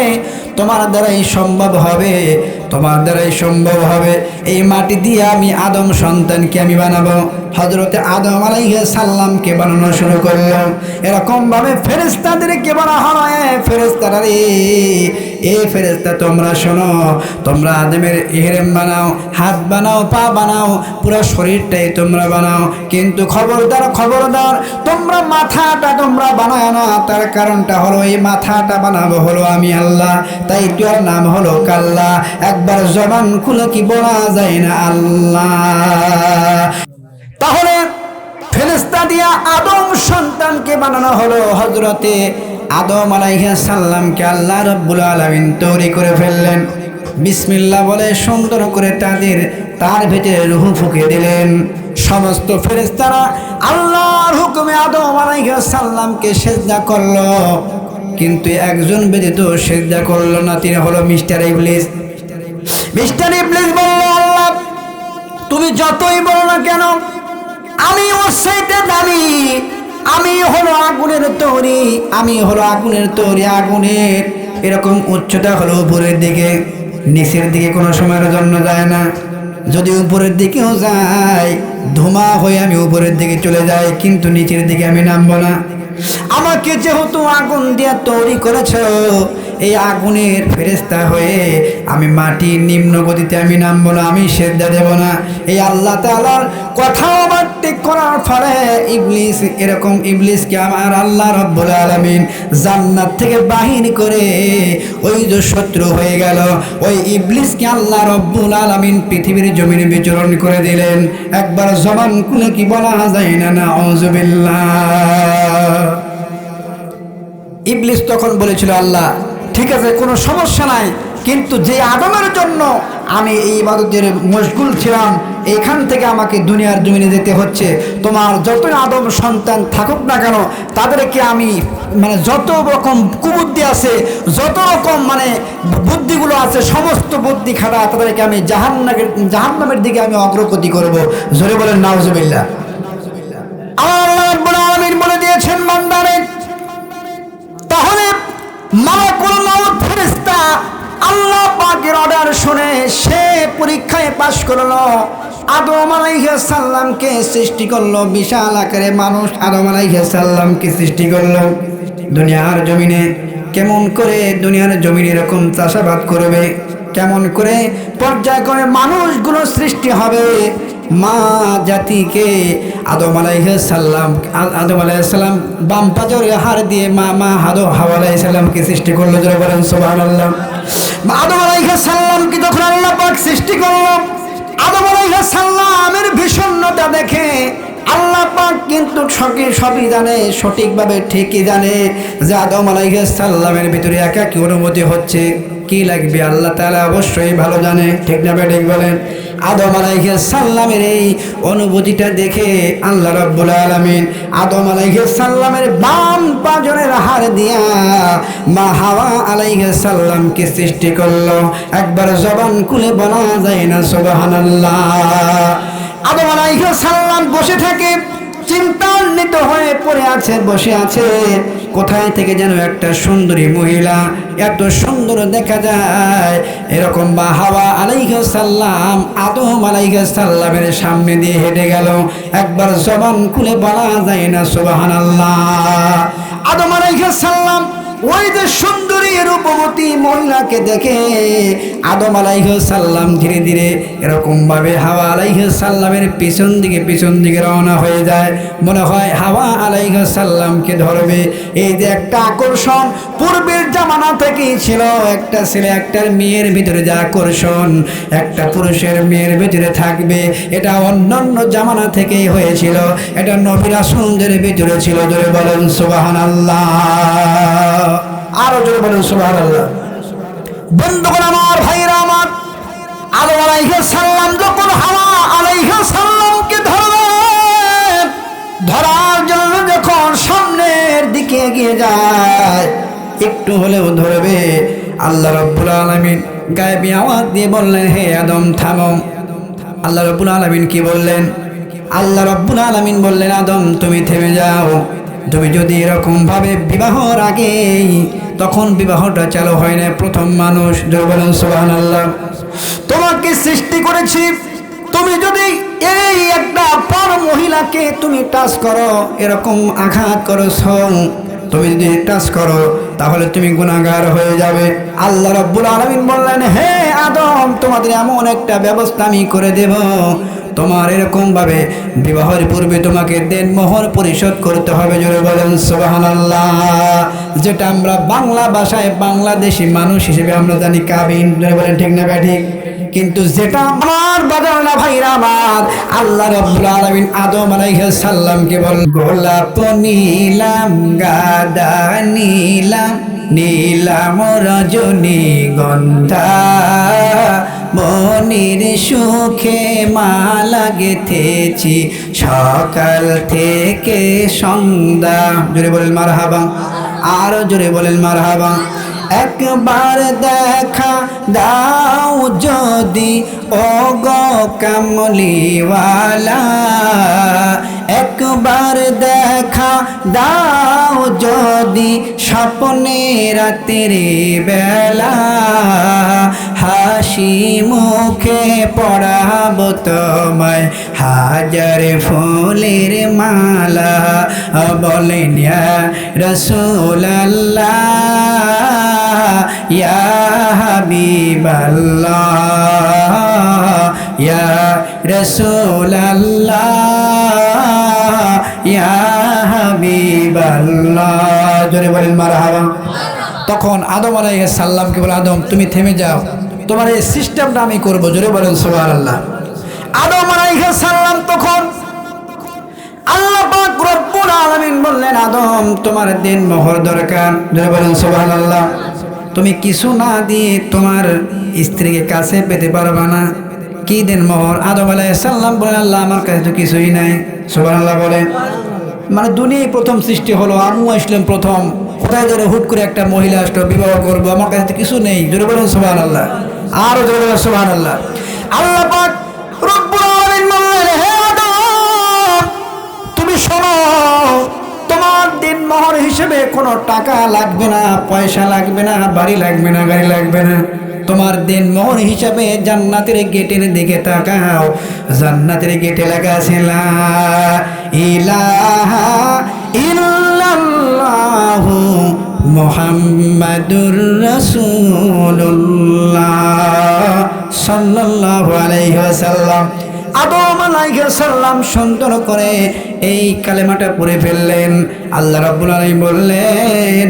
তোমার দ্বারাই সম্ভব হবে, তোমার দ্বারাই সম্ভব হবে। এই মাটি দিয়ে আমি আদম সন্তানকে আমি বানাবো। হযরতে আদম আলাইহিস সালামকে বানানো শুরু করলো। এরকম ভাবে ফেরেশতাদেরকে বলা হলো, ফেরেশতারা রে, এ ফেরেশতা তোমরা শোনো, তোমরা আদমের ইহরাম বানাও, হাত বানাও, পা বানাও, পুরো শরীরটাই তোমরা বানাও, কিন্তু খবরদার খবরদার তোমরা মাথাটা তোমরা বানায় না। তার কারণটা হলো এই মাথাটা বানাবো হলো আমি আল্লাহ, তাই তোর নাম হলো কাল্লা। একবার জবান খুলে কি বলা যায় না আল্লাহ? তাহলে ফেরেশতা দিয়া আদম সন্তানকে বানানো হলো। হযরতে আদম আলাইহিস সালামকে আল্লাহ রাব্বুল আলামিন তৈরি করে ফেললেন। বিসমিল্লাহ বলে সুন্দর করে তার ভিতরে রূহ ফুঁকে দিলেন। সমস্ত ফেরেশতারা আল্লাহর হুকুমে আদম আলাইহিস সালামকে সিজদা করলো, কিন্তু একজন ব্যতীত সিজদা করলো না, তিনি হলো মিস্টার ইবলিস। মিস্টার ইবলিস বলল, আল্লাহ তুমি যতই বলো না কেন, আমি ওর সাথে দামি, আমি হলো আগুনের তৈরি, আমি হলো আগুনের তৈরি। আগুনের এরকম উচ্চতা হলো উপরের দিকে, নিচের দিকে কোনো সময়ের জন্য যায় না। যদি উপরের দিকেও যায়, ধোঁয়া হয়ে আমি উপরের দিকে চলে যাই, কিন্তু নিচের দিকে আমি নামবো না। আমাকে যেহেতু আগুন দিয়ে তৈরি করেছ, এই আগুনের ফেরেশতা হয়ে আমি মাটির নিম্ন গতিতে আমি নামবো না, আমি সিজদা দেব না। এই আল্লাহ তাআলার কথা অমান্তিক করার ফলে ইবলিসকে আমার আল্লাহ রাব্বুল আলামিন জান্নাত থেকে বাহির করে ওই যে শত্রু হয়ে গেল, ওই ইবলিসকে আল্লাহ রাব্বুল আলামিন পৃথিবীর জমিনে বিচরণ করে দিলেন। একবার জবান খুলে কি বলা যায় না নাউযুবিল্লাহ? ইবলিস তখন বলেছিল, আল্লাহ ঠিক আছে, কোনো সমস্যা নাই, কিন্তু যে আদমের জন্য আমি এই ইবাদতের মশগুল ছিলাম, এখান থেকে আমাকে দুনিয়ার জমিনে যেতে হচ্ছে। তোমার যত আদম সন্তান থাকুক না কেন, তাদেরকে আমি যত রকম কুবুদ্ধি আছে, যত রকম বুদ্ধিগুলো আছে, সমস্ত বুদ্ধি খাটা তাদেরকে আমি জাহান্নামের দিকে আমি অগ্রগতি করব। জোরে বলেন নাউজুবিল্লাহ। আল্লাহ রাব্বুল আলামিন বলে দিয়েছেন বান্দারে, তাহলে মালাকুল মউত ফেরেশতা আল্লাহ পাকের অর্ডার শুনে সে পরীক্ষায় পাশ করলো। আদম আলাইহিস সালামকে সৃষ্টি করলো, বিশাল আকারে মানুষ আদম আলাইহিস সালামকে সৃষ্টি করলো। দুনিয়ার জমিনে কেমন করে দুনিয়ার জমিনে এরকম চাষাবাদ করবে, কেমন করে পর্যায়ক্রমে মানুষগুলো সৃষ্টি হবে। মা জাতিকে আদম আলাইহিস সালাম বাম পাজরে হাড় দিয়ে হাওয়া আলাইহিস সালামকে সৃষ্টি করলো। যারা বলেন সুবহানাল্লাহ। আদম আলাইহিস সালামকে যখন আল্লাহ পাক সৃষ্টি করলো, আদম আলাইহিস সালামের বিষণ্ণতা দেখে আল্লাহ পাক কিন্তু সবই জানে, সঠিকভাবে ঠিকই জানে যে আদম আলাইহিস সালামের ভিতরে একাকী অনুমতি হচ্ছে, কি লাগবে আল্লাহ তাআলা অবশ্যই ভালো জানে, ঠিক না ঠিক বলেন? আদম আলাইহিস সালামের এই অনুভূতিটা দেখে আল্লাহ রাব্বুল আলামিন আদম আলাইহিস সালামের বাম পাজরের হাড় দিয়া মা হাওয়া আলাইহিস সালামকে সৃষ্টি করলো। একবার জবান খুলে বলা যায় না সুবহানাল্লাহ? আদম আলাইহিস সালাম বসে থাকে, চিন্তান্বিত হয়ে পড়ে আছে, বসে আছে। কোথায় থেকে যেন একটা সুন্দরী মহিলা, এত সুন্দর দেখা যায়, এরকম বা হাওয়া আলাইহিস সালাম আদম আলাইহিস সালামের সামনে দিয়ে হেঁটে গেল। একবার জবান খুলে বলা যায় না সুবহানাল্লাহ? আদম আলাইহিস সালাম ওই যে সুন্দরী রূপবতী মহিলাকে দেখে আদম আলাইহিস সালাম ধীরে ধীরে এরকম ভাবে হাওয়া আলাইহিস সালামের পিছন দিকে রওনা হয়ে যায়। মনে হয় হাওয়া আলাইহিস সালামকে ধরবে। এই যে একটা আকর্ষণ পূর্বের জামানা থেকেই ছিল, একটা ছেলে একটার মেয়ের ভিতরে যে আকর্ষণ একটা পুরুষের মেয়ের ভিতরে থাকবে, এটা অন্যান্য জামানা থেকেই হয়েছিল, এটা নবী রাসূলদের ভিতরে ছিল। জোরে বলেন সুবহানাল্লাহ, আরো জোরে বলেন সুবহানাল্লাহ। বন্ধুগণ আমার, ভাইরা আমার, আদম আলাইহিস সালাম যখন হাওয়া আলাইহিস সালামকে ধরার জন্য যখন সামনের দিকে এগিয়ে যায়, একটু হলেও ধরবে, আল্লাহ রাব্বুল আলামিন গায়েবী আওয়াজ দিয়ে বললেন, হে আদম থামো। আল্লাহ রাব্বুল আলামিন কি বললেন? আল্লাহ রাব্বুল আলামিন বললেন, আদম তুমি থেমে যাও। তুমি যদি এরকম ভাবে বিবাহর আগে, তখন বিবাহটা চালু হয় না, প্রথম মানুষ, জোরে বলেন সুবহানাল্লাহ। তোমাকে সৃষ্টি করেছি, তুমি যদি এই একটা পর মহিলাকে তুমি টাচ করো, এরকম আঘাত করো, তুমি যদি টাচ করো তাহলে তুমি গুনাহগার হয়ে যাবে। আল্লাহ রাব্বুল আলামিন বললেন, হে আদম, তোমাদের এমন একটা ব্যবস্থা আমি করে দেব, তোমার এরকম ভাবে বিবাহের পূর্বে তোমাকে দেনমোহর পরিশোধ করতে হবে, জোরে বলেন সুবহানাল্লাহ। যেটা আমরা বাংলা ভাষায় বাংলাদেশি মানুষ হিসেবে আমরা জানি কাবিন, জোরে বলেন ঠিক না ঠিক? কিন্তু যেটা আমার বাজার না ভাইরা আমার, আল্লাহ রাব্বুল আলামিন আদম আলাইহিস সালামকে বল, গোলাপ নীলাম, গাদা নীলাম, নীলাম রজনীগন্ধা, মনির সুখে মালা গেথেছি সকাল থেকে সন্ধ্যা। জোরে বলেন মারহাবা, আরো জোরে বলেন মারহাবা। একবার দেখা দাও যদি ও গো কামলিওয়ালা, একবার দেখা দাও যদি স্বপ্নে রাতের বেলা, হাসি মুখে পড়াবো তোমায় হাজার ফুলের মালা, বলেন ইয়া রাসূলুল্লাহ, ইয়া হাবিবাল্লাহ, ইয়া রাসূলুল্লাহ, ইয়া হাবিবাল্লাহ, জোরে বলেন মারহাবা। তখন আদম আলাইহিস সালামকে বলে, আদম তুমি থেমে যাও, তোমার এই সিস্টেমটা আমি করবো, জোরে বলেন সুবহানাল্লাহ। আদম আলাইহিস সালাম তখন আল্লাহ পাক রব্বুল আলামিন বললেন, আদম তোমার দেনমোহর দরকার, জোরে বলেন সুবহানাল্লাহ। তুমি কিছু না দিয়ে তোমার স্ত্রীকে কাছে পেতে পারবা না, কি দেনমোহর? আদম আলাইহিস সালাম বলেন, আল্লাহ আমার কাছে তো কিছুই নাই। সুবহানাল্লাহ বলেন। মানে দুনিয়ায় প্রথম সৃষ্টি হলো, আমিও আসলাম প্রথম, কোথায় ধরে হুট করে একটা মহিলা আসলো, বিবাহ করবো, আমার কাছে তো কিছু নেই, জোরে বলেন সুবহানাল্লাহ, আরো জোরে বলেন সুবহানাল্লাহ। আল্লাহ পাক রব্বুল আলামিন বললেন, হে আদম তুমি শোনো, তোমার দিনমোহর হিসেবে কোনো টাকা লাগবে না, পয়সা লাগবে না, বাড়ি লাগবে না, গাড়ি লাগবে না, তোমার দিনমোহর হিসাবে জান্নাতের গেটের দিকে তাকাও, জান্নাতের গেটে লেখা আছে লা ইলাহা ইল্লাল্লাহু মুহাম্মাদুর রাসূলুল্লাহ সাল্লাল্লাহু আলাইহি ওয়াসাল্লাম। আদম আলাইহিস সালাম সুন্দর করে এই কালেমাটা পড়ে ফেললেন। আল্লাহ রাব্বুল আলামিন বললেন,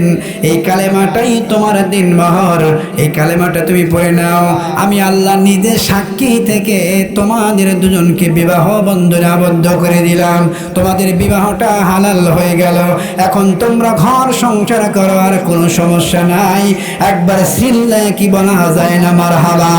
এই কালেমাটাই তোমার দিনমোহর, এই কালেমাটা তুমি পড়ে নাও, আমি আল্লাহ নিজে সাক্ষী থেকে তোমাদের দুজনকে বিবাহ বন্ধনে আবদ্ধ করে দিলাম, তোমাদের বিবাহটা হালাল হয়ে গেল, এখন তোমরা ঘর সংসার করো, আর কোনো সমস্যা নাই। একবার চিল্লায় কি বলা যায় না মারহাবা।